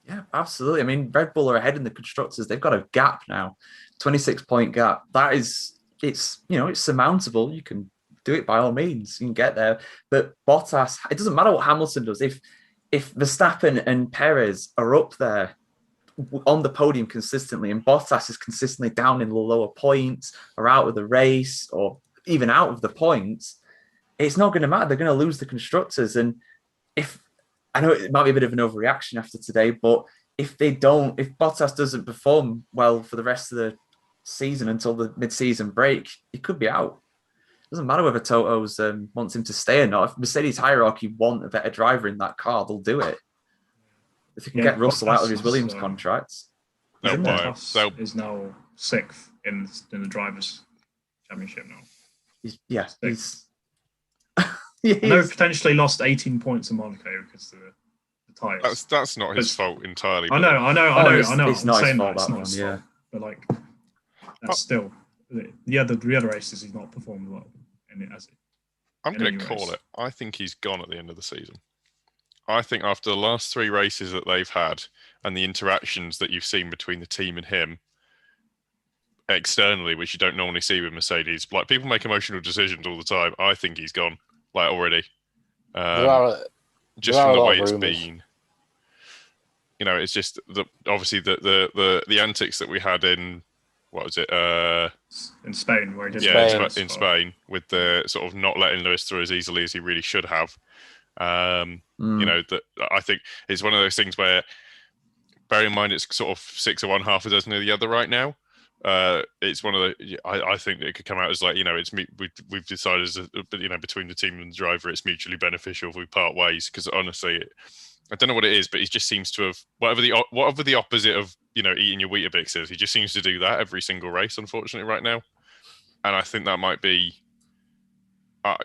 Yeah, absolutely. I mean, Red Bull are ahead in the constructors. They've got a gap now, 26-point gap. That is, it's surmountable. You can do it by all means. You can get there. But Bottas, it doesn't matter what Hamilton does. If Verstappen and Perez are up there on the podium consistently, and Bottas is consistently down in the lower points or out of the race or even out of the points, it's not going to matter. They're going to lose the constructors. And I know it might be a bit of an overreaction after today, but if Bottas doesn't perform well for the rest of the season until the mid-season break, he could be out. It doesn't matter whether Toto's wants him to stay or not. If Mercedes hierarchy want a better driver in that car, they'll do it. If they can get Russell out of his Williams contracts. Bottas is now 6th in the Drivers' Championship now. He's I know potentially lost 18 points in Monaco because of the tyres. That's not his fault entirely. I know. It's not his fault, yeah. But like, that's still the other races he's not performed well in it, has he? I'm going to call it. I think he's gone at the end of the season. I think after the last 3 races that they've had and the interactions that you've seen between the team and him, externally, which you don't normally see with Mercedes. Like, people make emotional decisions all the time. I think he's gone, like, already. Just from the way it's been. You know, it's just obviously the antics that we had in, what was it? In Spain, where he did in Spain, with the sort of not letting Lewis through as easily as he really should have. You know, that I think it's one of those things where, bear in mind, it's sort of 6 of one, half a dozen of the other right now. It's one of the. I think that it could come out as like, you know, it's we've decided as you know, between the team and the driver, it's mutually beneficial if we part ways. Because honestly, I don't know what it is, but he just seems to have whatever the opposite of, you know, eating your Weetabix is. He just seems to do that every single race, unfortunately, right now. And I think that might be. I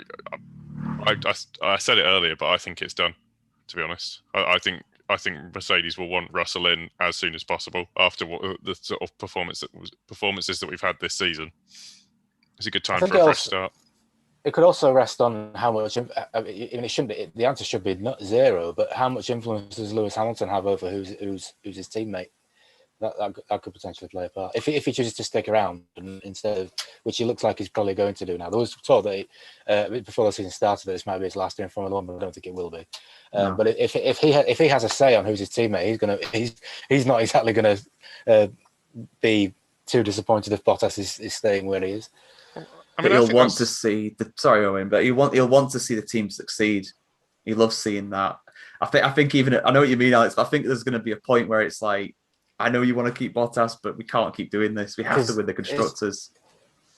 said it earlier, but I think it's done. To be honest, I think Mercedes will want Russell in as soon as possible after the sort of performances that we've had this season. It's a good time for a fresh start. It could also rest on how much. I mean, it shouldn't be. The answer should be not zero, but how much influence does Lewis Hamilton have over who's his teammate? That could potentially play a part if he chooses to stick around instead of, which he looks like he's probably going to do now. There was talk that before the season started that this might be his last year in Formula One, but I don't think it will be. No. But if he has a say on who's his teammate, he's not exactly going to be too disappointed if Bottas is staying where he is. I mean, he'll want to see Owen, but he'll want to see the team succeed. He loves seeing that. I think even I know what you mean, Alex, but I think there's going to be a point where it's like, I know you want to keep Bottas, but we can't keep doing this. We have to win the constructors.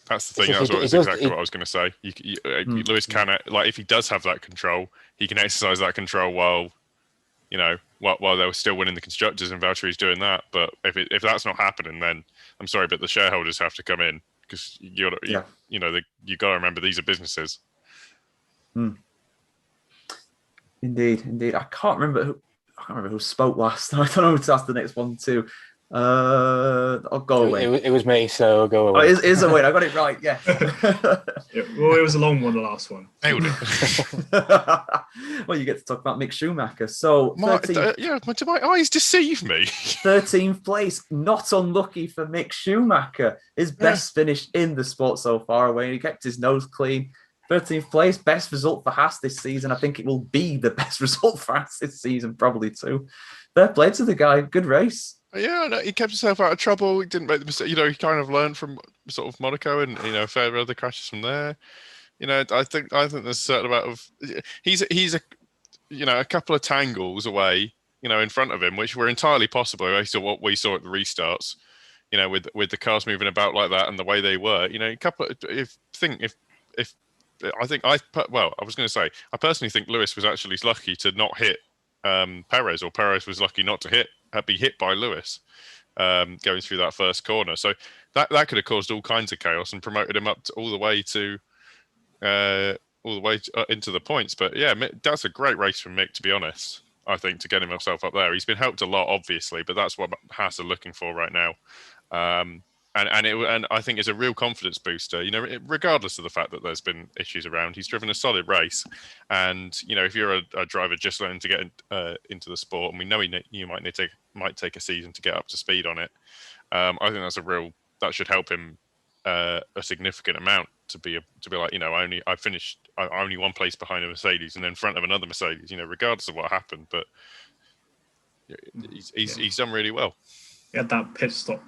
That's the thing. That's exactly what I was going to say. Lewis can, like, if he does have that control, he can exercise that control while they're still winning the constructors, and Valtteri's doing that. But if that's not happening, then I'm sorry, but the shareholders have to come in, because you got to remember these are businesses. Indeed. I can't remember who spoke last. I don't know who to ask the next one too. I'll go away. It was me, so I'll go away. Oh, it is a win. I got it right. Yeah. Well, it was a long one, the last one. Well, you get to talk about Mick Schumacher. So, do my eyes deceive me? 13th place, not unlucky for Mick Schumacher. His best finish in the sport so far. Away, he kept his nose clean. 13th place, best result for Haas this season. I think it will be the best result for Haas this season, probably too. Fair play to the guy. Good race. Yeah, no, he kept himself out of trouble. He didn't make the mistake. You know, he kind of learned from sort of Monaco and, you know, a fair other crashes from there. You know, I think there's a certain amount of he's a couple of tangles away, you know, in front of him, which were entirely possible based on what we saw at the restarts. You know, with the cars moving about like that and the way they were. You know, I personally think Lewis was actually lucky to not hit Perez, or Perez was lucky not to be hit by Lewis going through that first corner. So that could have caused all kinds of chaos and promoted him up all the way into the points. But yeah, that's a great race from Mick, to be honest. I think, to get himself up there, he's been helped a lot, obviously, but that's what Haas are looking for right now. And I think it's a real confidence booster, you know, regardless of the fact that there's been issues around. He's driven a solid race, and you know, if you're a driver just learning to get into the sport, and we know you might take a season to get up to speed on it, I think that should help him a significant amount to be like, you know, I'm only one place behind a Mercedes and in front of another Mercedes, you know, regardless of what happened. But he's done really well. He had that pit stop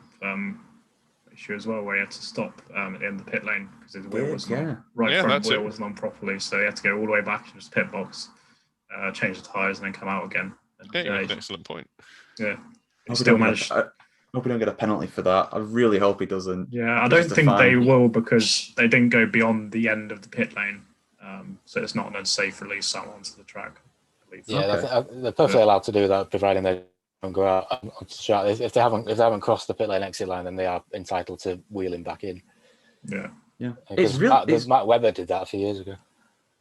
issue as well, where he had to stop at the end of the pit lane because his wheel was front wheel wasn't on properly, so he had to go all the way back to his pit box, change the tyres, and then come out again. And, an excellent point. Yeah, he still managed. I hope he don't get a penalty for that. I really hope he doesn't. Yeah, I don't think they will, because they didn't go beyond the end of the pit lane, so it's not an unsafe release someone onto the track. Yeah, they're perfectly allowed to do that, providing they don't go out onto the track. If they haven't crossed the pit lane exit line, then they are entitled to wheeling back in. Yeah. It's really. Matt Webber did that a few years ago.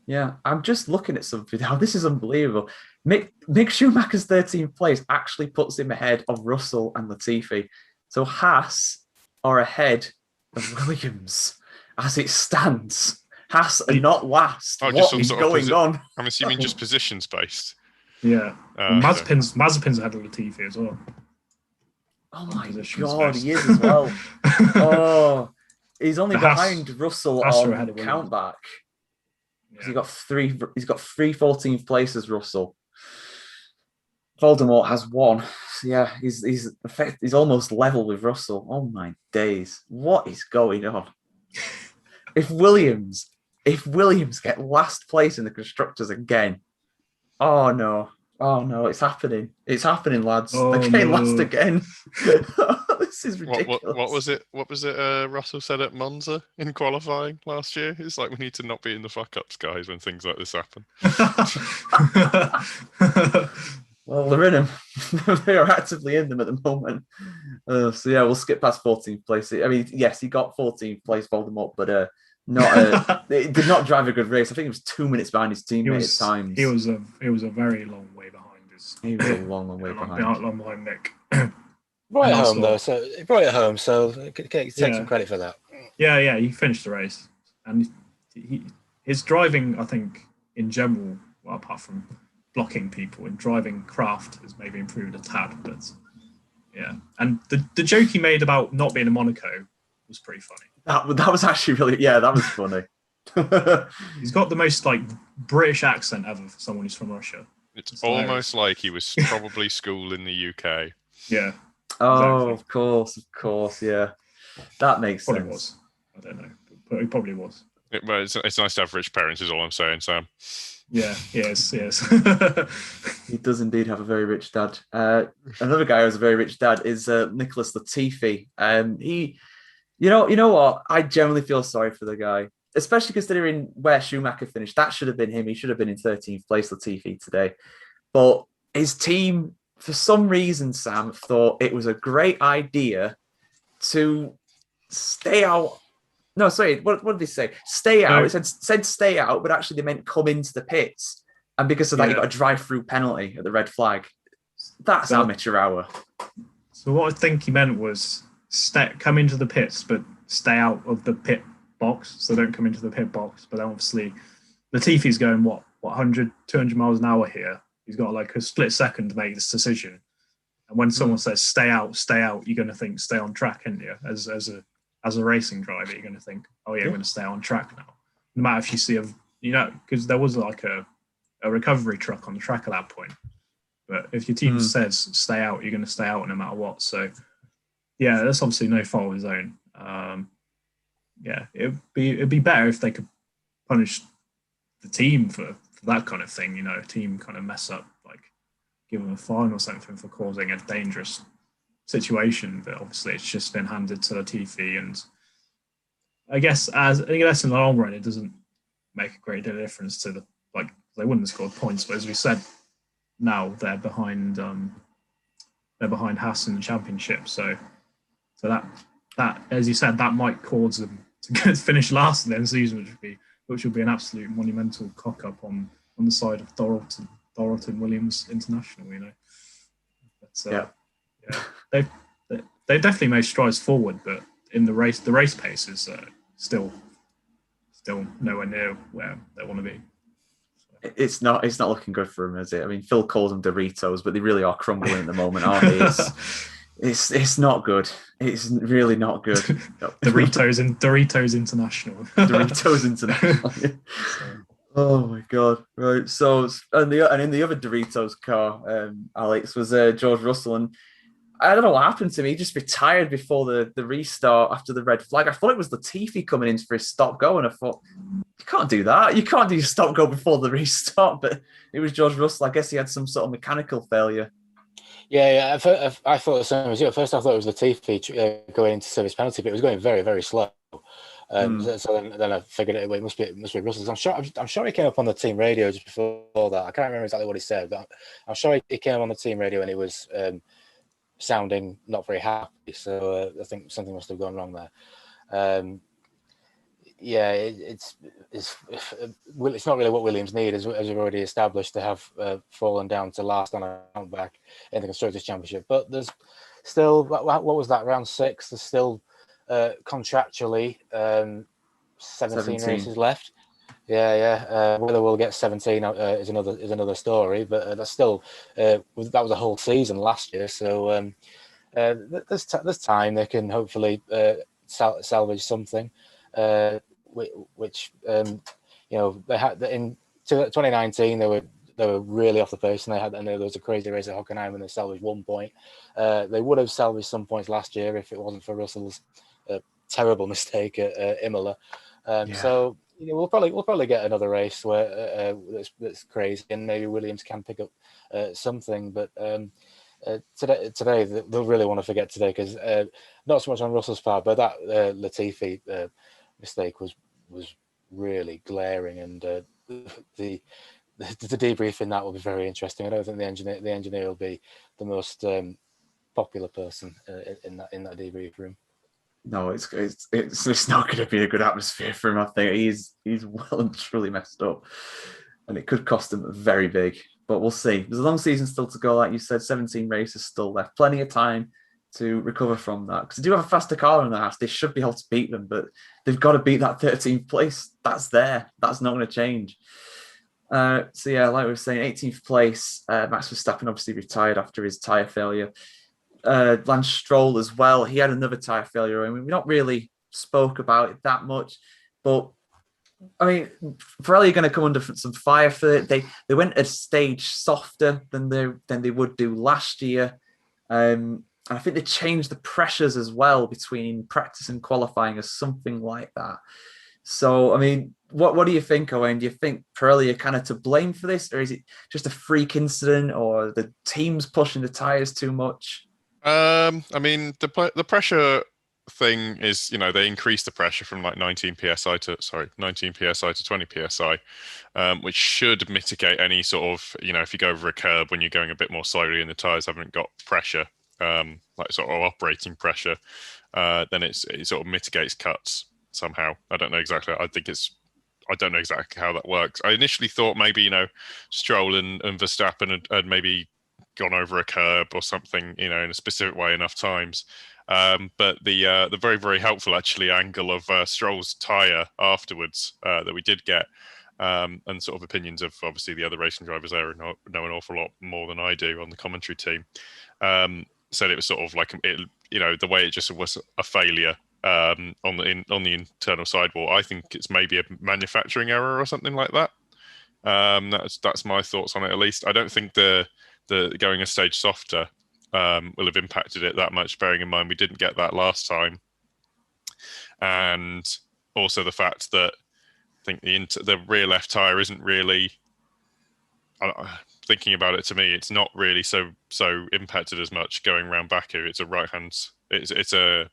Yeah, I'm just looking at something now. This is unbelievable. Mick Schumacher's 13th place actually puts him ahead of Russell and Latifi. So Haas are ahead of Williams as it stands. Haas are not last. What is going on? I'm assuming just positions based. Yeah. Mazepin's ahead of Latifi as well. Oh my positions God, best. he is as well. Oh, he's only But Haas- behind Russell Haas are on ahead of Williams. countback. Yeah. He got three. He's got 14th places. Russell. Voldemort has 1. So yeah, he's almost level with Russell. Oh my days, what is going on? If Williams get last place in the constructors again, oh no, it's happening, lads. They're getting last again. This is ridiculous. What was it? What was it? Russell said at Monza in qualifying last year. It's like we need to not be in the fuck ups, guys, when things like this happen. Well, they're in them. They are actively in them at the moment. So yeah, we'll skip past 14th place. I mean, yes, he got 14th place, Voldemort, but it did not drive a good race. I think he was 2 minutes behind his teammate at times. He was a very long way behind. He was a long way behind. Long behind Mick. Brought it home though, so he brought it home. So take some credit for that. Yeah, he finished the race, and his driving, I think, in general, well, apart from blocking people, in driving craft has maybe improved a tad, but yeah. And the joke he made about not being in Monaco was pretty funny. That was actually really, yeah, that was funny. He's got the most like British accent ever for someone who's from Russia. It's almost like he was probably schooled in the UK. Yeah. Oh, exactly. of course, yeah. That makes probably sense. Was. I don't know, but he probably was. Well, it's nice to have rich parents, is all I'm saying, Sam. Yeah, yes. He does indeed have a very rich dad. Another guy who has a very rich dad is Nicholas Latifi. He, you know what? I generally feel sorry for the guy, especially considering where Schumacher finished. That should have been him. He should have been in 13th place, Latifi, today. But his team, for some reason, Sam, thought it was a great idea to stay out. No, sorry, what did they say? Stay out. It said stay out, but actually they meant come into the pits. And because of that, you got a drive-through penalty at the red flag. That's amateur hour. So what I think he meant was come into the pits, but stay out of the pit box. So don't come into the pit box. But then obviously, Latifi's going, 100, 200 miles an hour here. He's got like a split second to make this decision. And when someone says stay out, you're going to think stay on track, aren't you? As a racing driver, you're going to think, oh yeah, I'm going to stay on track now. No matter if you see because there was like a recovery truck on the track at that point. But if your team says stay out, you're going to stay out no matter what. So yeah, that's obviously no fault of his own. Yeah, it'd be better if they could punish the team for that kind of thing. A team kind of mess up, like give them a fine or something for causing a dangerous situation, but obviously it's just been handed to Latifi, and I guess in the long run it doesn't make a great deal of difference to they wouldn't have scored points, but as we said, now they're behind Haas in the championship, so that as you said, that might cause them to finish last in the end season, which would be an absolute monumental cock up on the side of Thoroton Williams International, but they definitely made strides forward, but in the race pace is still nowhere near where they want to be. So. It's not looking good for them, is it? I mean, Phil calls them Doritos, but they really are crumbling at the moment, aren't they? It's not good. It's really not good. Doritos International. Doritos International. Oh my God! Right. So, and in the other Doritos car, Alex, was George Russell, and I don't know what happened to me. He just retired before the restart after the red flag. I thought it was Latifi coming in for his stop go, and I thought, you can't do that. You can't do your stop go before the restart. But it was George Russell. I guess he had some sort of mechanical failure. Yeah. I thought the same as you. At first, I thought it was Latifi going into service penalty, but it was going very, very slow. So then I figured it must be Russell. I'm sure he came up on the team radio just before that. I can't remember exactly what he said, but I'm sure he came on the team radio and he was sounding not very happy. So I think something must have gone wrong there. It's not really what Williams need, as we've already established, to have fallen down to last on a countback in the Constructors' Championship. But there's still, what was that, round 6? There's still contractually 17 races left. Whether we'll get 17 is another story, but that's still that was a whole season last year. So there's time. They can hopefully salvage something, which they had in 2019 they were really off the pace, and there was a crazy race at Hockenheim and they salvaged 1 point. They would have salvaged some points last year if it wasn't for Russell's terrible mistake at Imola. So we'll probably get another race where that's crazy, and maybe Williams can pick up something. But today they'll really want to forget today, because not so much on Russell's part, but that Latifi mistake was really glaring, and the debrief in that will be very interesting. I don't think the engineer will be the most popular person in that debrief room. No, it's not going to be a good atmosphere for him. I think he's well and truly messed up, and it could cost him very big. But we'll see. There's a long season still to go, like you said. 17 races still left, plenty of time to recover from that. Because they do have a faster car in the house, they should be able to beat them, but they've got to beat that 13th place. That's there. That's not going to change. So yeah, like we were saying, 18th place. Max Verstappen obviously retired after his tyre failure. Lance Stroll as well. He had another tyre failure. I mean, we not really spoke about it that much, but I mean, Pirelli are going to come under some fire for it. They went a stage softer than they would do last year. And I think they changed the pressures as well between practice and qualifying or something like that. So, I mean, what do you think, Owain? Do you think Pirelli are kind of to blame for this, or is it just a freak incident, or the team's pushing the tyres too much? I mean, the pressure thing is, they increased the pressure from like 19 psi to 20 psi, which should mitigate any sort of, if you go over a curb when you're going a bit more slowly and the tires haven't got pressure, like sort of operating pressure, then it sort of mitigates cuts somehow. I don't know exactly. I don't know exactly how that works. I initially thought maybe, Stroll and Verstappen had maybe gone over a curb or something, in a specific way enough times. But the very, very helpful actually angle of Stroll's tyre afterwards that we did get, and sort of opinions of obviously the other racing drivers there know an awful lot more than I do on the commentary team, said it was sort of like the way it just was a failure on the internal sidewall. I think it's maybe a manufacturing error or something like that. That's my thoughts on it, at least. I don't think the going a stage softer will have impacted it that much, bearing in mind we didn't get that last time, and also the fact that I think the rear left tire isn't really, thinking about it, to me it's not really so impacted as much going around Baku. It's it's a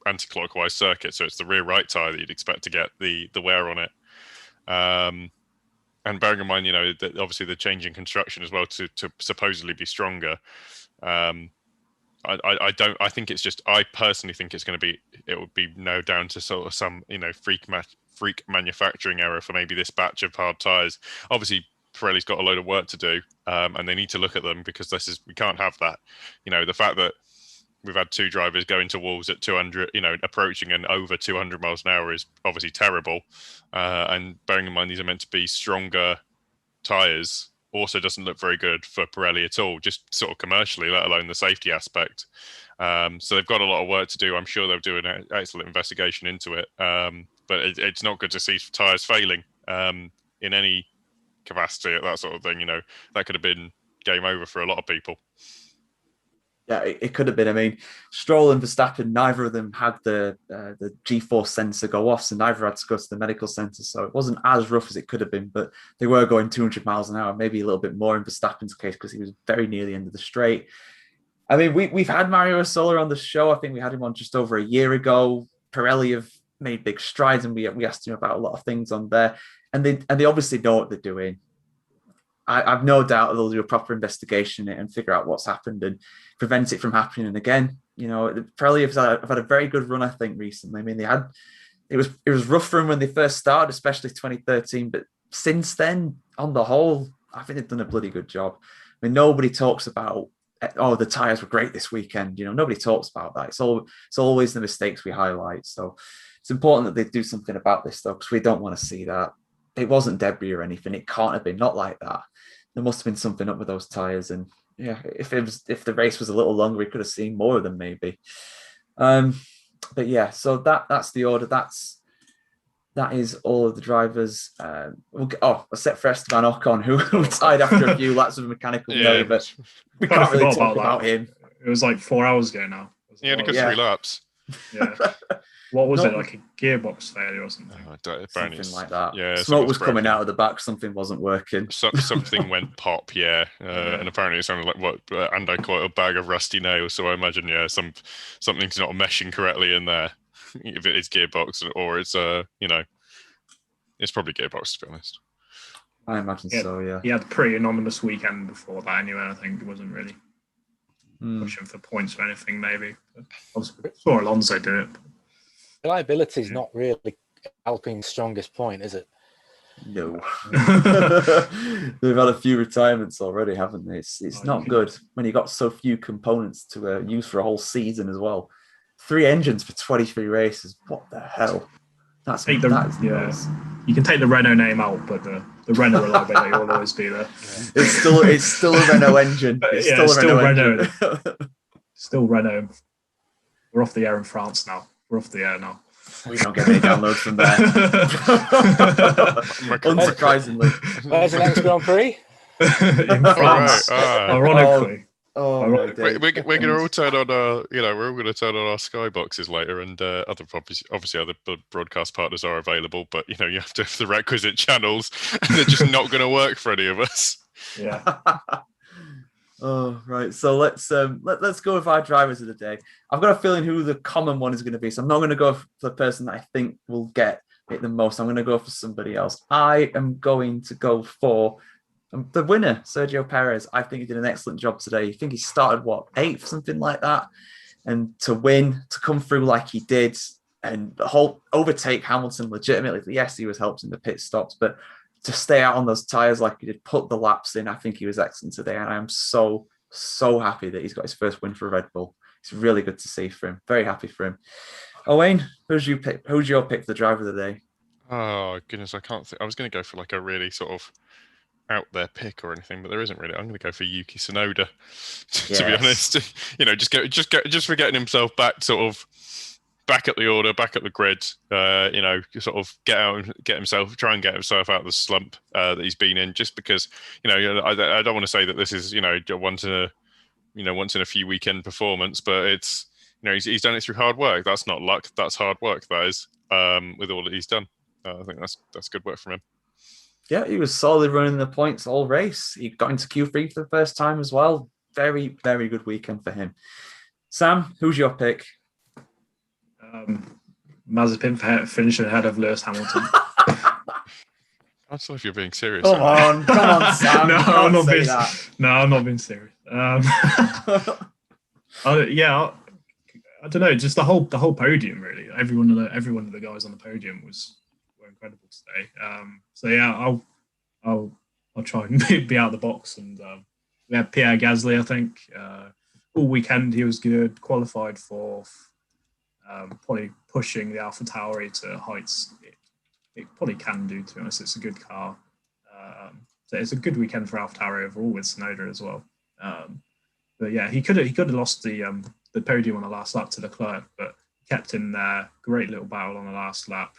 anti-clockwise circuit, so it's the rear right tire that you'd expect to get the wear on it. And bearing in mind, that obviously the change in construction as well to supposedly be stronger. I personally think it would be down to sort of some, freak manufacturing error for maybe this batch of hard tires. Obviously, Pirelli's got a load of work to do, and they need to look at them, because we can't have that. The fact that we've had two drivers go into walls at 200, approaching and over 200 miles an hour is obviously terrible. And bearing in mind these are meant to be stronger tyres, also doesn't look very good for Pirelli at all, just sort of commercially, let alone the safety aspect. So they've got a lot of work to do. I'm sure they'll do an excellent investigation into it. But it's not good to see tyres failing in any capacity at that sort of thing. That could have been game over for a lot of people. Yeah, it could have been. I mean, Stroll and Verstappen, neither of them had the G-force sensor go off, so neither had to go to the medical centre. So it wasn't as rough as it could have been, but they were going 200 miles an hour, maybe a little bit more in Verstappen's case, because he was very near the end of the straight. I mean, we've had Mario Isola on the show. I think we had him on just over a year ago. Pirelli have made big strides, and we asked him about a lot of things on there, and they obviously know what they're doing. I've no doubt they'll do a proper investigation and figure out what's happened and prevent it from happening. And again, Pirelli have had a very good run, I think, recently. I mean, it was rough for them when they first started, especially 2013. But since then, on the whole, I think they've done a bloody good job. I mean, nobody talks about, the tyres were great this weekend. Nobody talks about that. It's always the mistakes we highlight. So it's important that they do something about this, though, because we don't want to see that. It wasn't debris or anything. It can't have been, not like that. there must have been something up with those tyres. And yeah, if the race was a little longer, we could have seen more of them maybe. But yeah, so that's the order. That is all of the drivers. Except for Esteban Ocon, who tied after a few laps of a mechanical failure, but we can't really talk about him. It was like 4 hours ago now. He had a good 3 laps. Yeah. What was it, like a gearbox failure or something? Something like that. Yeah, smoke was coming out of the back. Something wasn't working. Something went pop. Yeah, and apparently it sounded like Andy caught a bag of rusty nails. So I imagine something's not meshing correctly in there. If it is gearbox or it's it's probably gearbox, to be honest. I imagine so. Yeah. He had a pretty anonymous weekend before that. Anyway, I think it wasn't really pushing for points or anything. Maybe. I saw Alonso do it. Reliability is not really Alpine's strongest point, is it? No. They've had a few retirements already, haven't they? It's not good when you got so few components to use for a whole season as well. 3 engines for 23 races. What the hell? That's nuts. You can take the Renault name out, but the Renault reliability will always be there. It's still a Renault engine. It's still a Renault. Still Renault. We're off the air in France now. We're off the air now. We don't get any downloads from there. Unsurprisingly. Where's the next Grand Prix? In France. Ironically. We're going to all turn on our, we're all going to turn on our skyboxes later, and obviously other broadcast partners are available, but you have to have the requisite channels, and they're just not going to work for any of us. Yeah. Oh, right. So let's go with our drivers of the day. I've got a feeling who the common one is going to be, so I'm not going to go for the person that I think will get it the most. I'm going to go for somebody else. I am going to go for the winner, Sergio Perez. I think he did an excellent job today. I think he started, 8th, something like that. And to win, to come through like he did, and the whole overtake Hamilton legitimately. Yes, he was helped in the pit stops, but to stay out on those tyres like he did, put the laps in, I think he was excellent today. And I'm so, so happy that he's got his first win for Red Bull. It's really good to see for him. Very happy for him. Owain, who's your pick for the driver of the day? Oh, goodness, I can't think. I was going to go for like a really sort of out there pick or anything, but there isn't really. I'm going to go for Yuki Sonoda, to be honest. Just for getting himself back, sort of back at the order, back at the grid. Sort of try and get himself out of the slump that he's been in. Just because, I don't want to say that this is once in a few weekend performance, but it's he's done it through hard work. That's not luck. That's hard work. That is with all that he's done. I think that's good work from him. Yeah, he was solidly running the points all race. He got into Q3 for the first time as well. Very, very good weekend for him. Sam, who's your pick? Mazepin for finishing ahead of Lewis Hamilton. I don't know if you're being serious. Come on, Sam. I'm not being serious. I don't know. Just the whole podium, really. Every one of the guys on the podium were incredible today. I'll try and be out of the box. And we had Pierre Gasly, I think. All weekend he was good. Qualified 4th. Probably pushing the AlphaTauri to heights it probably can do. To be honest, it's a good car. So it's a good weekend for AlphaTauri overall with Sonoda as well. But yeah, he could have lost the podium on the last lap to Leclerc, but kept him there. Great little battle on the last lap.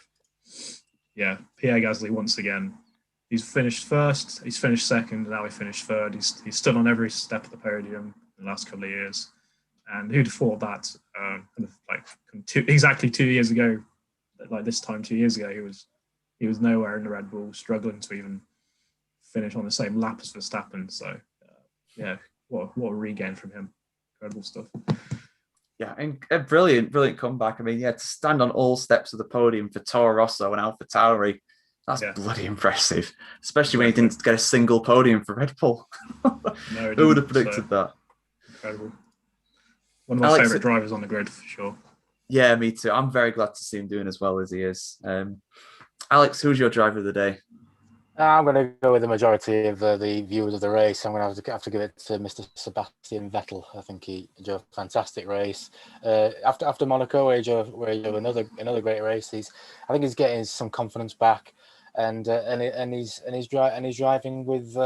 Yeah, Pierre Gasly once again. He's finished first. He's finished second. And now he finished third. He's stood on every step of the podium in the last couple of years. And who'd have thought that? Exactly 2 years ago, like this time 2 years ago, he was nowhere in the Red Bull, struggling to even finish on the same lap as Verstappen. So, what a regain from him! Incredible stuff. Yeah, and a brilliant comeback. I mean, to stand on all steps of the podium for Toro Rosso and AlphaTauri, that's bloody impressive. Especially when he didn't get a single podium for Red Bull. No, who would have predicted that? Incredible. One of my favourite drivers on the grid, for sure. Yeah, me too. I'm very glad to see him doing as well as he is. Alex, who's your driver of the day? I'm going to go with the majority of the viewers of the race. I'm going to have to give it to Mr. Sebastian Vettel. I think he drove a fantastic race. After Monaco, where he drove another great race. I think he's getting some confidence back, and he's driving with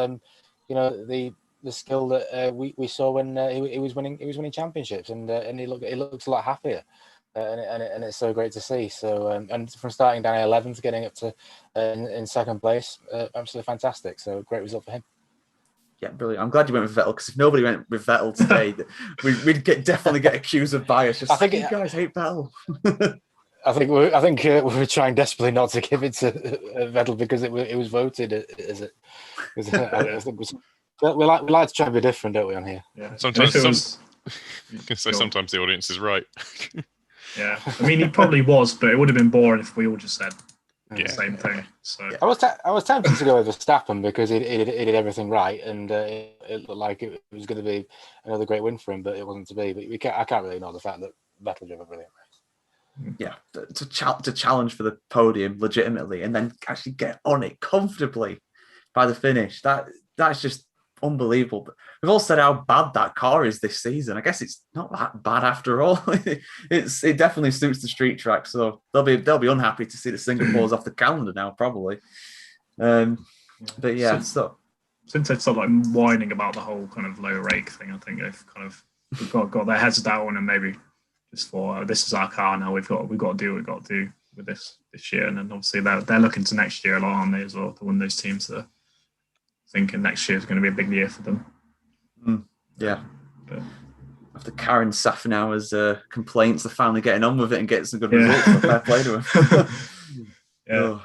you know, the skill that we saw when he was winning championships, and he looks a lot happier, and it's so great to see. So and from starting down at 11th, getting up to in second place, absolutely fantastic. So great result for him. Yeah, brilliant. I'm glad you went with Vettel, because if nobody went with Vettel today, we'd definitely get accused of bias. Just, I think you guys hate Vettel. I think we were trying desperately not to give it to Vettel because it was voted as it. We like to try to be different, don't we, on here? Yeah. Sometimes sometimes the audience is right. Yeah, I mean, he probably was, but it would have been boring if we all just said the same thing. So I was tempted to go with Verstappen because he did everything right, and it looked like it was going to be another great win for him, but it wasn't to be. But I can't really ignore the fact that Vettel did a brilliant race. Yeah, to challenge for the podium legitimately, and then actually get on it comfortably by the finish. That's just unbelievable. But we've all said how bad that car is this season. I guess it's not that bad after all. It definitely suits the street track, so they'll be unhappy to see the Singapore's off the calendar now, probably. But yeah, since they've stopped like whining about the whole kind of low rake thing, I think they've kind of got their heads down and maybe just thought, this is our car now. We've got to do what we've got to do with this year, and then obviously they're looking to next year a lot, aren't they, as well? They're one of those teams that are thinking next year is going to be a big year for them. Yeah. But after Karen Safnauer's complaints, they're finally getting on with it and getting some good results. So fair play to them. Yeah.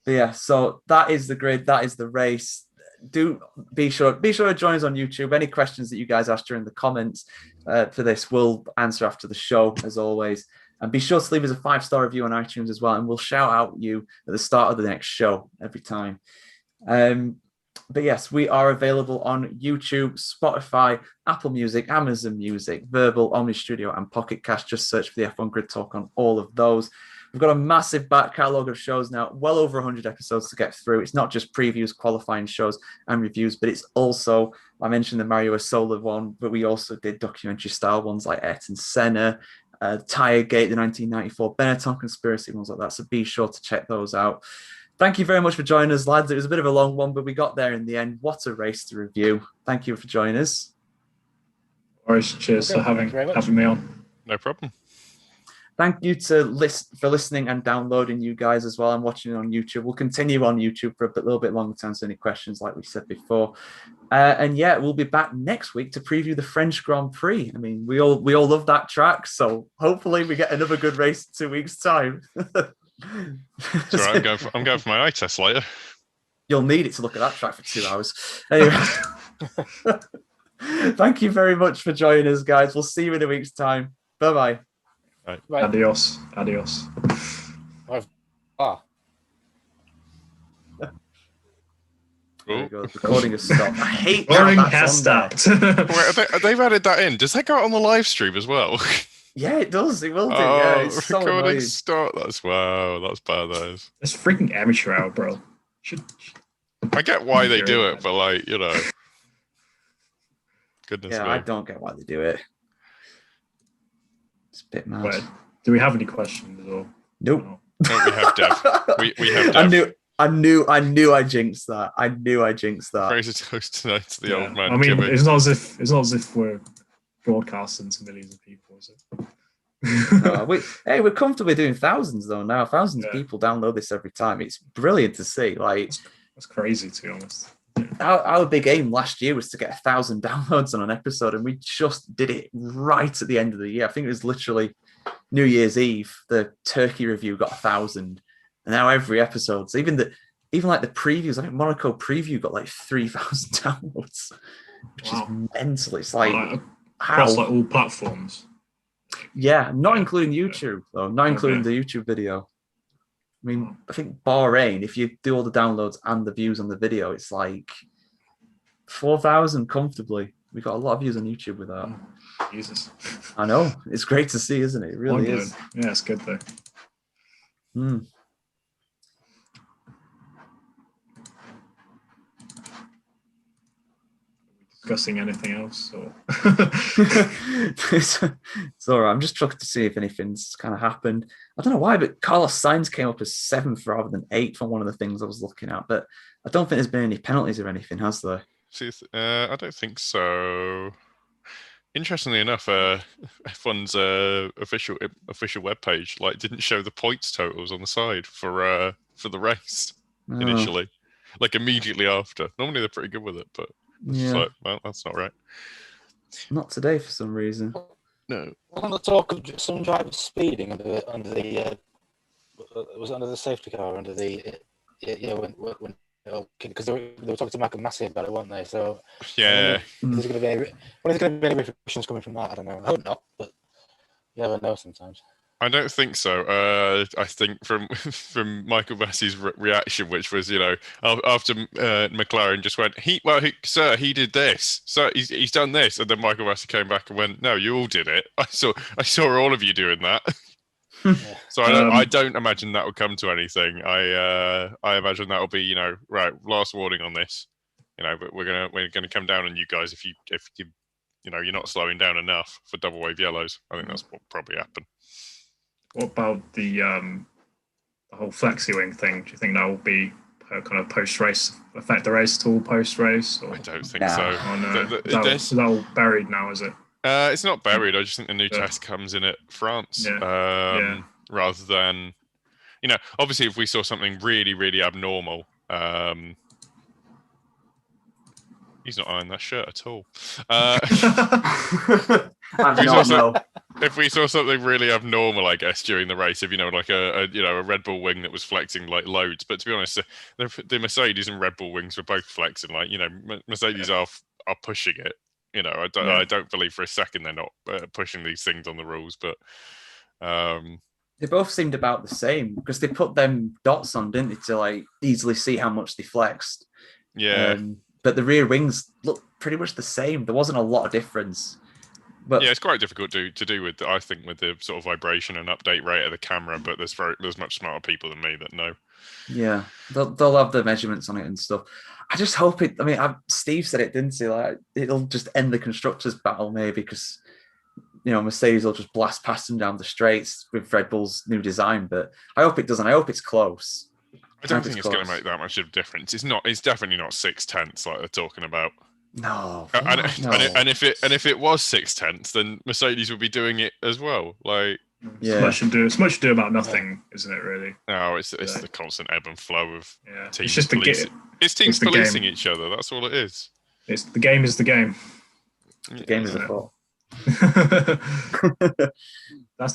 But yeah, so that is the grid. That is the race. Do be sure to join us on YouTube. Any questions that you guys ask during the comments for this, we'll answer after the show, as always. And be sure to leave us a 5-star review on iTunes as well, and we'll shout out you at the start of the next show every time. But yes, we are available on YouTube, Spotify, Apple Music, Amazon Music, Verbal, Omni Studio, and Pocket Cast. Just search for the F1 Grid Talk on all of those. We've got a massive back catalogue of shows now, well over 100 episodes to get through. It's not just previews, qualifying shows, and reviews, but it's also, I mentioned the Mario Sola one, but we also did documentary style ones like Ayrton Senna, Tiregate, the 1994 Benetton conspiracy, ones like that. So be sure to check those out. Thank you very much for joining us, lads. It was a bit of a long one, but we got there in the end. What a race to review. Thank you for joining us. Cheers for having me on. No problem. Thank you for listening and downloading, you guys, as well. I'm watching it on YouTube. We'll continue on YouTube for a little bit longer to answer any questions, like we said before. And yeah, we'll be back next week to preview the French Grand Prix. I mean, we all love that track, so hopefully we get another good race in 2 weeks' time. It's all right, I'm going for my eye test later. You'll need it to look at that track for 2 hours. Anyway, thank you very much for joining us, guys. We'll see you in a week's time. Bye-bye. Right. Adios. There we go. The recording has stopped. I hate that. Recording has stopped. Wait, they've added that in. Does that go out on the live stream as well? Yeah, it does. It will do. Oh, Yeah, it's so recording annoying. start. That's bad. That is. It's freaking amateur hour, bro. I get why they do it, but like, you know, goodness me. I don't get why they do it. It's a bit mad. Wait, do we have any questions at all? Nope. No. No, we have Dev. We have Dev. I knew I jinxed that. Praise toast tonight to the old man. I mean, Jimmy. it's not as if we're broadcasting to millions of people, is it? We're comfortably doing thousands though now. Thousands of people download this every time. It's brilliant to see. Like, that's crazy, to be honest. Our big aim last year was to get 1,000 downloads on an episode, and we just did it right at the end of the year. I think it was literally New Year's Eve. The Turkey review got 1,000, and now every episode, so even like the previews, I think Monaco preview got like 3,000 downloads, which is mental. It's like across like all platforms. Yeah, not including YouTube though. Not including the YouTube video. I mean, I think Bahrain, if you do all the downloads and the views on the video, it's like 4,000 comfortably. We got a lot of views on YouTube with that. Jesus. I know. It's great to see, isn't it? It really is. Yeah, it's good though. discussing anything else? Or It's all right. I'm just looking to see if anything's kind of happened. I don't know why, but Carlos Sainz came up as 7th rather than 8th on one of the things I was looking at. But I don't think there's been any penalties or anything, has there? I don't think so. Interestingly enough, F1's official webpage didn't show the points totals on the side for the race initially, like immediately after. Normally they're pretty good with it, but it's just like, well, that's not right. Not today for some reason. No. On the talk of some drivers speeding under the was it under the safety car under the when because they were talking to Michael Massey about it, weren't they? So yeah, there's going to be any repercussions coming from that. I don't know. I hope not, but you never know sometimes. I don't think so. I think from Michael Massey's reaction, which was, after McLaren just went, sir, he did this, so he's done this, and then Michael Massey came back and went, no, you all did it. I saw all of you doing that. So I don't imagine that will come to anything. I imagine that will be, right, last warning on this, but we're gonna come down on you guys if you you're not slowing down enough for double wave yellows. I think that's what probably happened. what about the whole flexi wing thing? Do you think that will be kind of post race, affect the race at all post race? I don't think so. Oh, no. Is that all buried now? Is it? It's not buried. I just think the new test comes in at France, rather than, obviously if we saw something really, really abnormal. He's not eyeing that shirt at all. If we saw something really abnormal, I guess, during the race, if like a Red Bull wing that was flexing like loads, but to be honest, the Mercedes and Red Bull wings were both flexing. Like Mercedes are pushing it. I don't believe for a second they're not pushing these things on the rules, but they both seemed about the same because they put them dots on, didn't they, to easily see how much they flexed. Yeah. But the rear wings look pretty much the same. There wasn't a lot of difference. But yeah, it's quite difficult to do with, I think, with the sort of vibration and update rate of the camera. But there's much smarter people than me that know. Yeah, they'll have the measurements on it and stuff. I just hope it. I mean, Steve said it, didn't he? Like it'll just end the constructors' battle, maybe, because Mercedes will just blast past them down the straights with Red Bull's new design. But I hope it doesn't. I hope it's close. I don't think it's going to make that much of a difference. It's not. It's definitely not 6/10 like they're talking about. No. And if it was 6/10, then Mercedes would be doing it as well. Like, yeah, it's much to do about nothing, isn't it? Really? No, it's the constant ebb and flow of teams. It's just it's teams policing each other. That's all it is. It's the game is the game. The game is the fault.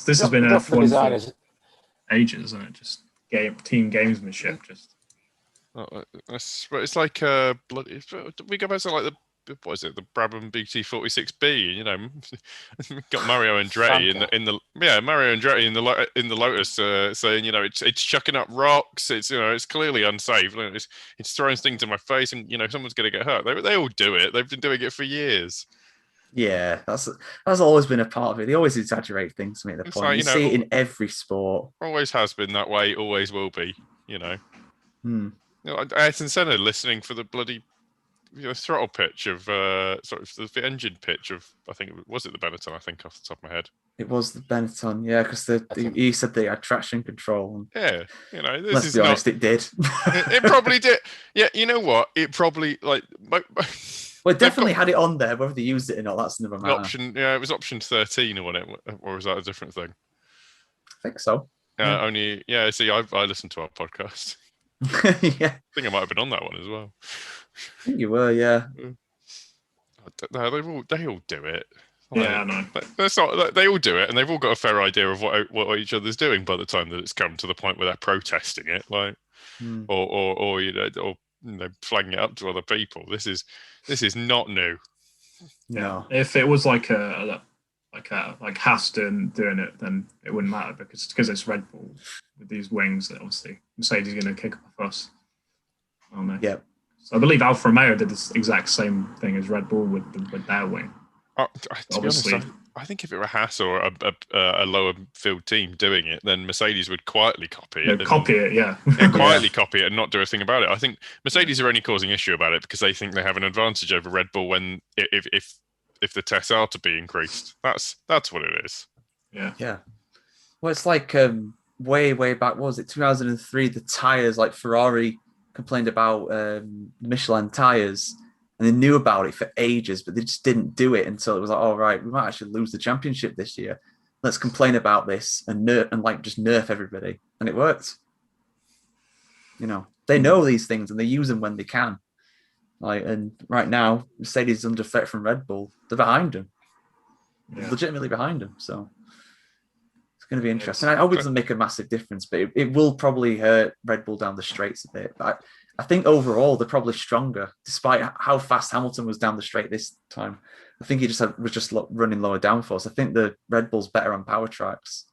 This has been F1 for ages, isn't it? Just team gamesmanship. Just. It's like we go back to like the Brabham BT46B. Got Mario Andretti Mario Andretti in the Lotus saying it's chucking up rocks. It's clearly unsafe. It's throwing things in my face, and someone's going to get hurt. They all do it. They've been doing it for years. Yeah, that's always been a part of it. They always exaggerate things to make the point. You see it in every sport. Always has been that way. Always will be. Ayrton Senna listening for the bloody throttle pitch of sort of the engine pitch of, I think was it the Benetton, I think, off the top of my head. It was the Benetton, yeah, because he said they had traction control. Yeah, let's be honest, it did. It probably did. Yeah, you know what? It probably well, it definitely had it on there. Whether they used it or not, that's another matter. It was option 13 or was that a different thing? I think so. See, I listened to our podcast. Yeah, I think I might have been on that one as well. I think you were, yeah. No, they all do it. Yeah, I know. That's not. They all do it, and they've all got a fair idea of what each other's doing by the time that it's come to the point where they're protesting it, or flagging it up to other people. This is not new. No. If it was like Haas doing it, then it wouldn't matter because it's Red Bull with these wings that obviously Mercedes is going to kick up a fuss. Yeah. So I believe Alfa Romeo did the exact same thing as Red Bull with their wing. To be honest, I think if it were Haas or a lower field team doing it, then Mercedes would quietly copy it. Yeah. Quietly copy it and not do a thing about it. I think Mercedes are only causing issue about it because they think they have an advantage over Red Bull when if the tests are to be increased. That's what it is. Yeah. Well, it's like way back. What was it 2003? The tires, like Ferrari complained about Michelin tires, and they knew about it for ages, but they just didn't do it until it was like, oh right, we might actually lose the championship this year. Let's complain about this and just nerf everybody, and it worked. You know, they know these things and they use them when they can. Like, and right now, Mercedes is under threat from Red Bull. They're behind them, legitimately behind them. So it's going to be interesting. I hope it doesn't make a massive difference, but it will probably hurt Red Bull down the straights a bit. But I think overall they're probably stronger, despite how fast Hamilton was down the straight this time. I think he was just running lower downforce. I think the Red Bull's better on power tracks.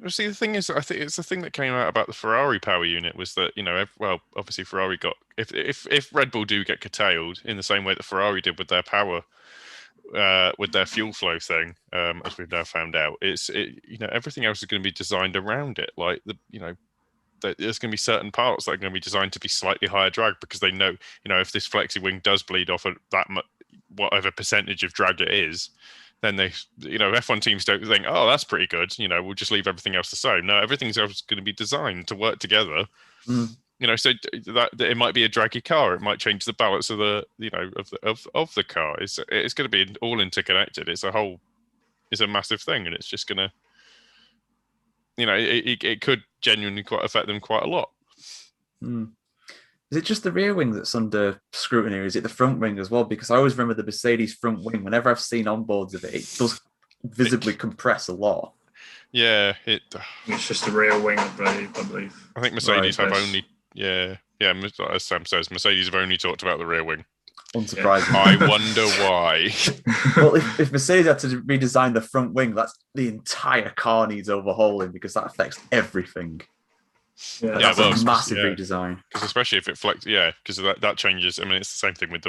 See, the thing is, I think it's the thing that came out about the Ferrari power unit was that, you know, obviously Ferrari got if Red Bull do get curtailed in the same way that Ferrari did with their power, with their fuel flow thing, as we've now found out, you know, everything else is going to be designed around it. Like there's going to be certain parts that are going to be designed to be slightly higher drag because they know, you know, if this flexi wing does bleed off of that whatever percentage of drag it is, then they, you know, F1 teams don't think, oh, that's pretty good. You know, we'll just leave everything else the same. No, everything else is going to be designed to work together. You know, so that it might be a draggy car. It might change the balance of the, you know, of the car. It's going to be all interconnected. It's a massive thing, and it's just going to, you know, it could genuinely affect them quite a lot. Is it just the rear wing that's under scrutiny, or is it the front wing as well? Because I always remember the Mercedes front wing. Whenever I've seen onboards of it, it does visibly compress a lot. Yeah, it's just the rear wing, I believe. I think Mercedes have only, as Sam says, Mercedes have only talked about the rear wing. Unsurprising. I wonder why. Well, if Mercedes had to redesign the front wing, that's the entire car needs overhauling because that affects everything. That's a massive redesign. Because especially if it flexes, because that changes. I mean, it's the same thing with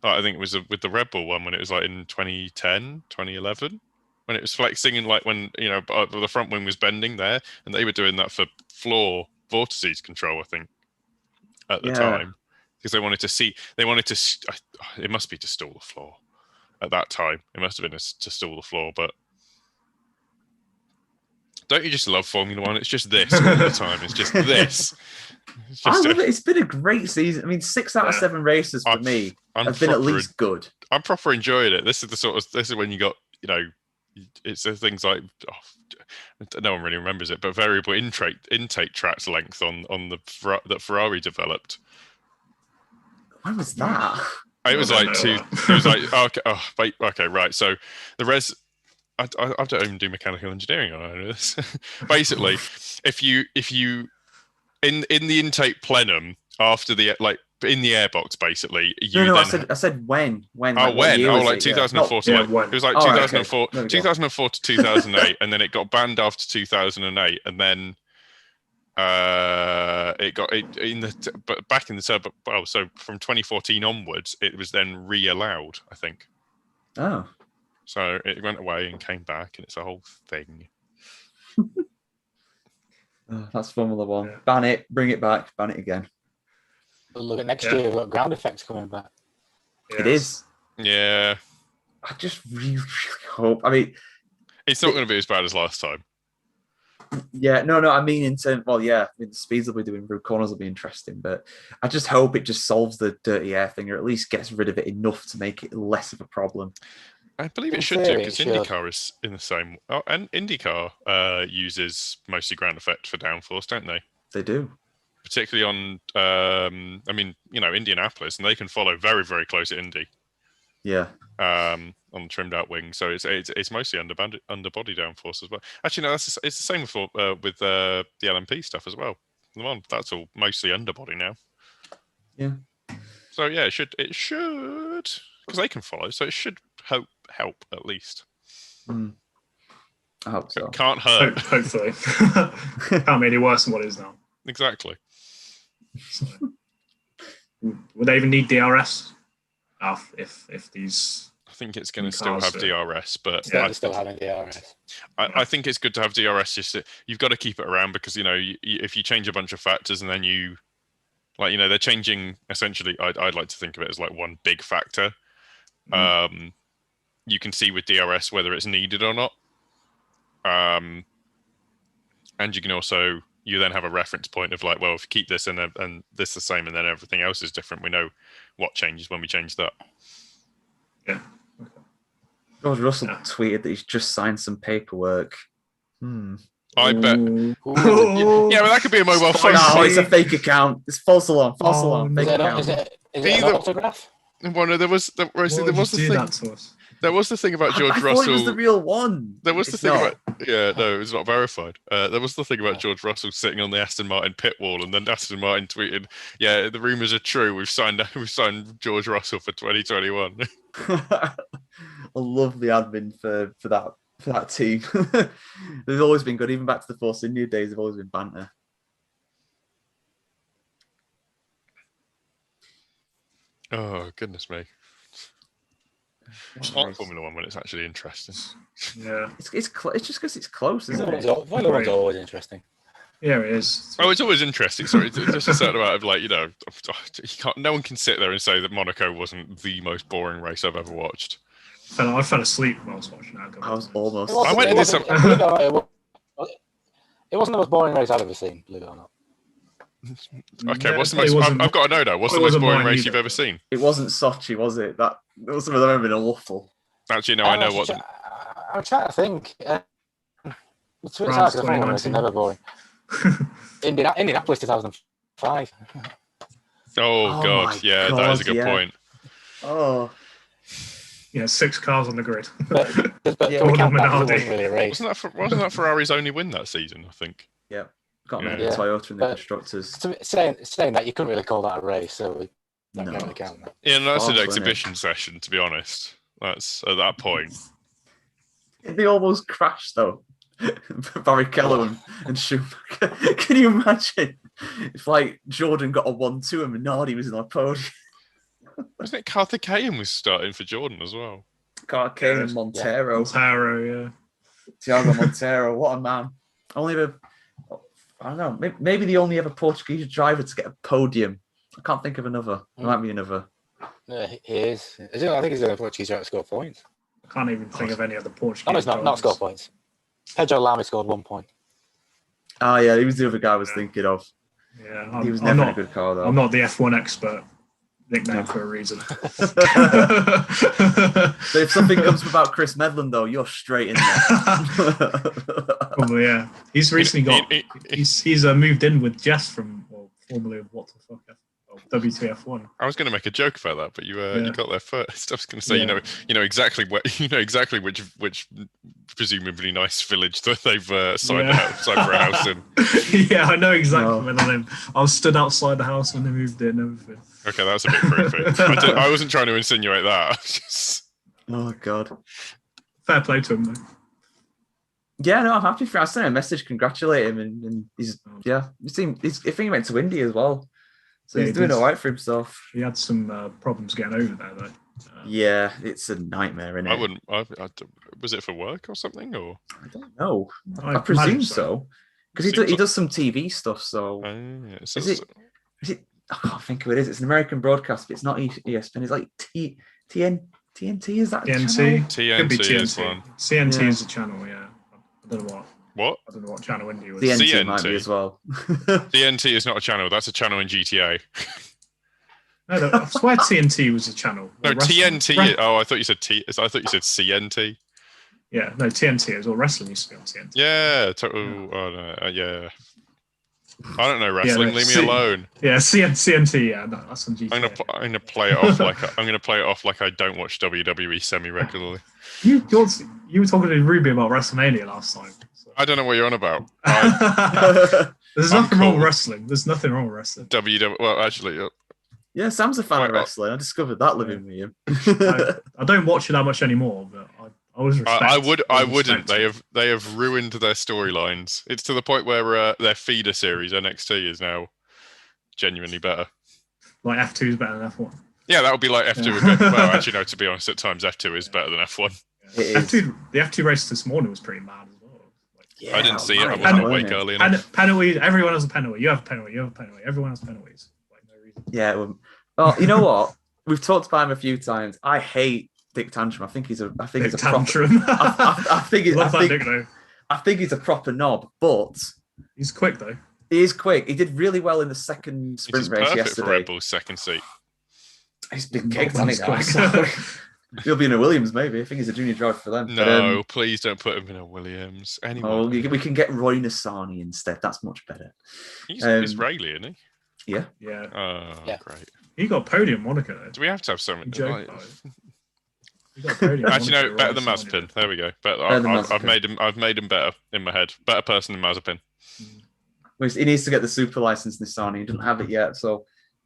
I think it was with the Red Bull one when it was like in 2010, 2011, when it was flexing and like when, you know, the front wing was bending there, and they were doing that for floor vortices control, I think, at the time, because they wanted to it must be to stall the floor at that time. It must have been to stall the floor, but. Don't you just love Formula One? It's just this all the time. It's just this. I love it. It's been a great season. I mean, 6 out of 7 races for me have been at least good. I'm proper enjoying it. This is when you got, you know, it's things like, no one really remembers it, but variable intake track length on that Ferrari developed. When was that? It was like okay, right. So the I don't even do mechanical engineering on any of this. Basically, if you in the intake plenum after the in the airbox, basically I said when. Oh, when? Oh, like 2004 to it was like 2004, okay. 2004 to 2008, and then it got banned after 2008, and then it got but back in the so from 2014 onwards, it was then re-allowed, I think. Oh. So it went away and came back, and it's a whole thing. That's Formula One. Yeah. Ban it, bring it back, ban it again. Look at next year, we've got ground effects coming back. Yes. It is. Yeah. I just really hope. I mean, it's not going to be as bad as last time. Yeah, no. I mean, in terms, the speeds that we're doing through corners will be interesting, but I just hope it just solves the dirty air thing, or at least gets rid of it enough to make it less of a problem. I believe it should do, because IndyCar is in the same. Oh, and IndyCar uses mostly ground effect for downforce, don't they? They do. Particularly on, I mean, you know, Indianapolis, and they can follow very, very close to Indy. Yeah. On the trimmed out wing, so it's mostly underbody downforce as well. Actually, no, it's the same with the LMP stuff as well. The one that's all mostly underbody now. Yeah. So yeah, it should because they can follow, so it should help at least. I hope so. It can't hurt. Hopefully. Can't be any worse than what it is now. Exactly. So, would they even need DRS if these I think it's going to still have DRS, but Still having DRS. I think it's good to have DRS. Just you've got to keep it around because if you change a bunch of factors and then they're changing essentially. I'd like to think of it as like one big factor. You can see with DRS whether it's needed or not, and you can also then have a reference point of like, well, if you keep this and this the same and then everything else is different, we know what changes when we change that. Yeah. George Russell tweeted that he's just signed some paperwork. I bet. Yeah, but that could be a mobile phone. No, it's a fake account. It's false alarm. False alarm. Fake account. Is it an autograph? Well, no, there was the thing. There was the thing about George Russell. I thought it was the real one. There was the thing about no, it's not verified. There was the thing about George Russell sitting on the Aston Martin pit wall, and then Aston Martin tweeted, "Yeah, the rumours are true. We've signed George Russell for 2021." I love the admin for that team. They've always been good, even back to the Force India days. They've always been banter. Oh goodness me! It's not Formula One when it's actually interesting. Yeah, it's just because it's close, isn't it? Formula One's always interesting. Yeah, it is. Oh, it's always interesting. Sorry, just a certain amount of like, no one can sit there and say that Monaco wasn't the most boring race I've ever watched. I fell asleep while I was watching that. I was almost. It wasn't the most boring race I've ever seen, believe it or not. Okay, what's the most? I've got to know now. What's the most boring race you've ever seen? It wasn't Sochi, was it? That was some of them have been awful. Actually, no, I know what. I'm trying to think. It's hard because Formula One is never boring. Indianapolis 2005. Oh God, yeah, that is a good point. Oh. Yeah, 6 cars on the grid. But wasn't that Ferrari's only win that season? I think. Yeah, got me Toyota and the constructors. Saying that, you couldn't really call that a race, so that can't really count. That. Yeah, that's an exhibition session. To be honest, that's at that point. They almost crashed though. Barrichello and Schumacher. Can you imagine if like Jordan got a 1-2 and Minardi was in our podium? Wasn't it Karthikeyan was starting for Jordan as well? Karthikeyan and Montero. Yeah. Thiago Montero, what a man. I don't know, maybe the only ever Portuguese driver to get a podium. I can't think of another. There might be another. He is. I think he's the only Portuguese driver to score points. I can't even think of any other Portuguese drivers. Not score points. Pedro Lamy scored 1 point. Ah, yeah, he was the other guy I was thinking of. Yeah, he was never in a good car, though. I'm not the F1 expert. Nickname for a reason. So if something comes about Chris Medland, though, you're straight in there. Probably, yeah. He's recently got. He's moved in with Jess from formerly what the fuck. WTF1. I was going to make a joke about that, but you got there first. I was going to say, you know exactly which presumably nice village that they've signed for a house in. Yeah, I know exactly when I live. I was stood outside the house when they moved in and everything. Okay, that's a bit creepy. I wasn't trying to insinuate that. Oh God. Fair play to him though. Yeah, no, I'm happy for. I sent him a message, congratulate him, and he's I think he went to Indy as well. So he's doing all right for himself. He had some problems getting over there, though. Yeah, it's a nightmare, isn't it? Was it for work or something? Or I don't know. I presume so. Because he does some TV stuff. So is it? I can't think who it is. It's an American broadcast, but it's not ESPN. It's like TNT. Is that TNT? TNT is one. CNT is the channel. Yeah, I don't know what. What? I don't know what channel Indy was. CNT might be as well. CNT is not a channel. That's a channel in GTA. No, I swear TNT was a channel. No, TNT. Oh, I thought you said T. I thought you said CNT. Yeah, no, TNT is all wrestling used to be on TNT. Yeah. Yeah. I don't know wrestling. Leave me alone. Yeah, CNT. Yeah, no, that's on GTA. I'm gonna play it off like I don't watch WWE semi regularly. You were talking to Ruby about WrestleMania last time. So. I don't know what you're on about. There's nothing wrong with wrestling. There's nothing wrong with wrestling. Well, actually, yeah, Sam's a fan of wrestling. I discovered that living with him. I don't watch it that much anymore, but I always respect. I wouldn't. They have ruined their storylines. It's to the point where their feeder series NXT is now genuinely better. Like F2 is better than F1. Yeah, that would be like F2 a bit. Well, actually, no. To be honest, at times F2 is better than F1. It is. F2, the F2 race this morning was pretty mad as well. Yeah, I didn't see it. I right, wasn't weren't awake it? early enough. Penalties. Everyone has a penalty. You have a penalty. You have a penalty. Everyone has penalties. Like no reason. Yeah. Well, you know what? We've talked about him a few times. I hate Dick Tantrum. I think he's a Dick proper. Tantrum. I think Love that Dick though. I think he's a proper knob, but He's quick though. he is quick. He did really well in the second sprint It's race perfect for yesterday. Red Bull's second seat. He's been kicked Not on when it he's now. quick. So he'll be in a Williams, maybe. I think he's a junior driver for them. No, please don't put him in a Williams. But, Anyone? we can get Roy Nassani instead. That's much better. He's um, Israeli, isn't he? Yeah. Yeah. Oh, Yeah. great. He got podium Monaco though. Do we have to have someone? Joke Like, about it. He got podium actually, Monaco, no. Better than right, Mazepin. There we go. Better than I've Mazepin. made him. I've made him better in my head. Better person than Mazepin. Well, he needs to get the super license, Nassani. He doesn't have it yet. So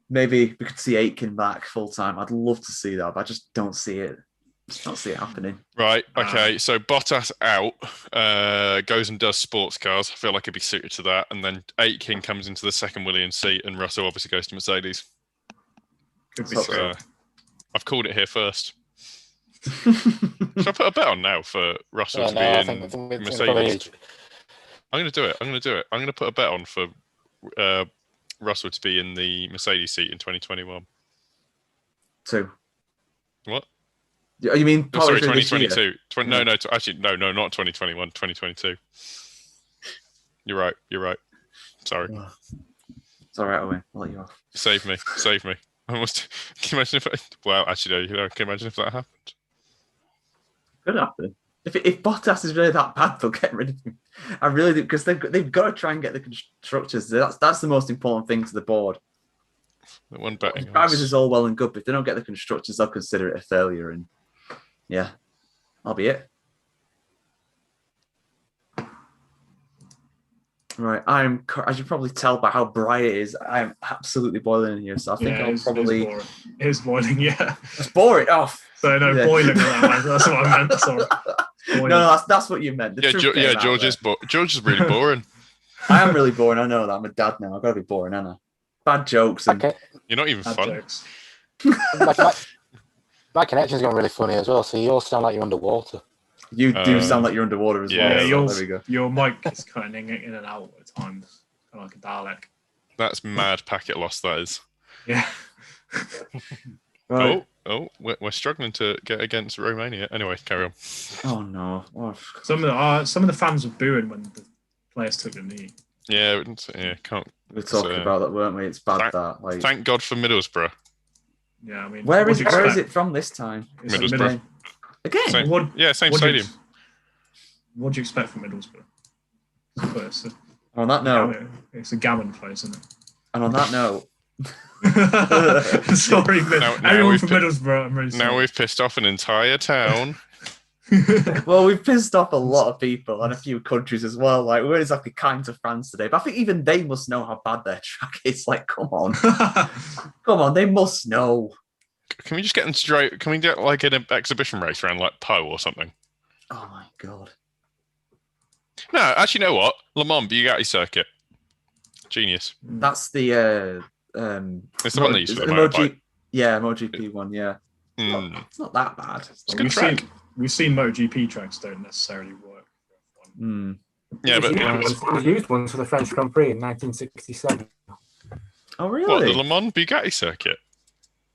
maybe we could see Aitken back full time. I'd love to see that, but I just don't see it. Just don't see it happening. Right. Okay. So Bottas out, goes and does sports cars. I feel like he'd be suited to that. And then Aitken comes into the second Williams seat, and Russell obviously goes to Mercedes. Could be So- so. I've called it here first. Should I put a bet on now for Russell to be I in think it's Mercedes? probably- I'm going to do it. I'm going to do it. I'm going to put a bet on for Russell to be in the Mercedes seat in 2021. 2. What? You mean Oh, sorry, partway through this year? 2022. No, actually, no, not 2021. 2022. You're right. You're right. Sorry. It's all right, Owen. I'll let you off. Save me. Save me. I must. Can you imagine if? Well, actually, no. Can you imagine if that happened? Could happen. If Bottas is really that bad, they'll get rid of him. I really do, because they've got to try and get the constructors. That's the most important thing to the board. The one betting. Drivers is all well and good, but if they don't get the constructors, they'll consider it a failure. And yeah, that'll be it. Right, as you probably tell by how bright it is, I'm absolutely boiling in here. So I think I'll probably. It is boiling, yeah. It's boring. Oh, So no, Yeah. boiling. That's what I meant. Sorry. Boiling. no, that's what you meant. The Yeah, truth came out George there. is. George is really boring. I am really boring. I know that. I'm a dad now. I've got to be boring, haven't I? Bad jokes. And Okay. You're not even Bad fun. jokes. My connection's gone really funny as well, so you all sound like you're underwater. You do sound like you're underwater as yeah, well. Yeah, So there we go. your mic is cutting in and out at times, kind of like a Dalek. That's mad packet loss. That is. Yeah. Right. Oh, we're struggling to get against Romania. Anyway, carry on. Oh no. Oh, Some of the fans were booing when the players took the knee. Yeah, can't. we were talking about that, weren't we? It's bad that. Like, Thank God for Middlesbrough. Yeah, I mean, where what is do it? you Where is expect? it from this time? It's Middlesbrough. Middlesbrough. Again? Same. What, Yeah, same what do you stadium. what do you expect from Middlesbrough? On that note, It's a gammon place, isn't and on that note, it? Sorry, but Now everyone we've from pi- Middlesbrough, I'm really Now sorry. we've pissed off an entire town. well, we've pissed off a lot of people and a few countries as well. Like, we weren't exactly kind to France today, but I think even they must know how bad their track is. Like, come on, they must know. Can we just get them straight? Can we get like an exhibition race around like Po or something? Oh my god. No, actually, you know what? Le Mans Bugatti circuit. Genius. That's the It's the one they use for the Mo- motorbike. yeah, MotoGP one, yeah. Mm. It's not that bad. It's a good track. We've seen MotoGP tracks don't necessarily work. Mm. Yeah, but It was used once for the French Grand Prix in 1967. Oh what, really? the Le Mans Bugatti circuit?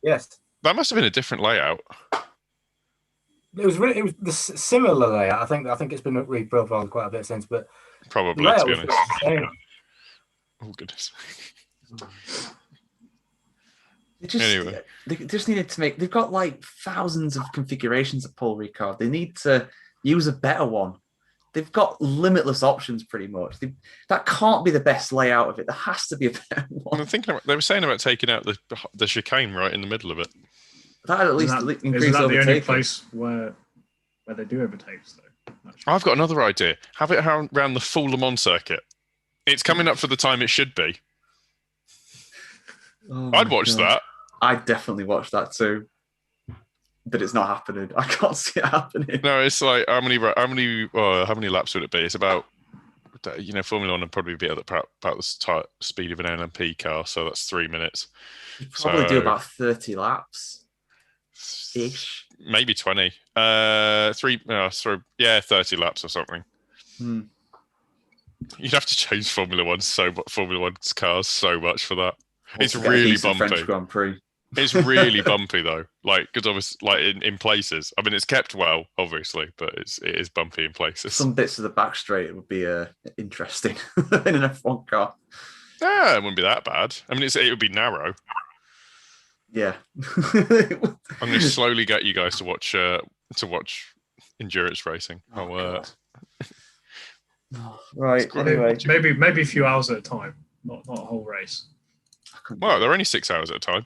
Yes, That must have been a different layout. it was the similar layout. I think it's been reprofiled quite a bit since, but the Probably, to layout be was honest. the same. Oh, goodness. They just needed to make. They've got like thousands of configurations of Paul Ricard. They need to use a better one. They've got limitless options, pretty much. That can't be the best layout of it. There has to be a better one. I'm thinking about, they were saying about taking out the chicane right in the middle of it. That at least Isn't increase that the only overtaking. place where they do overtakes though? Actually. I've got another idea. Have it around the full Le Mans circuit. It's coming up for the time it should be. Oh I'd my watch God. that. I'd definitely watch that too. But it's not happening. I can't see it happening. No, it's like how many laps would it be? It's about Formula One would probably be at about the speed of an LMP car, so that's 3 minutes. You'd probably do about 30 laps ish. Maybe 20. 30 laps or something. You'd have to change Formula One's cars so much for that. It's really bumpy. French Grand Prix. It's really bumpy though, because obviously, in places. I mean, it's kept well, obviously, but it is bumpy in places. Some bits of the back straight would be interesting in an F1 car. Yeah, it wouldn't be that bad. I mean, it would be narrow. Yeah. I'm going to slowly get you guys to watch endurance racing. Right. Anyway, maybe a few hours at a time, not a whole race. Well, they're only 6 hours at a time.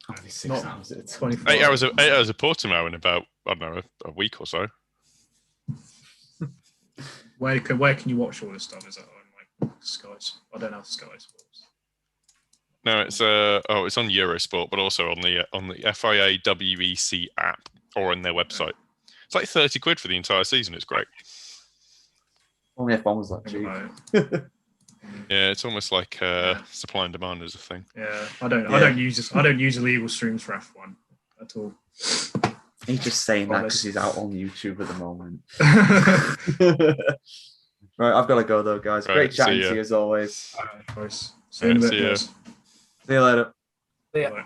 Only 6 hours at a time. 24 8 hours of Portimao in about, I don't know, a week or so. Where can you watch all this stuff? Is that on like Sky? I don't have Sky Sports. No, it's on Eurosport, but also on the FIA WEC app or on their website. It's like 30 quid for the entire season. It's great. Only F1 was that cheap. Yeah, it's almost like supply and demand is a thing. Yeah, I don't use illegal streams for F1 at all. He's just saying that because he's out on YouTube at the moment. Right, I've got to go though, guys. Right, great chatting to you as always. See you in a bit, guys. See you later. Yeah. Bye.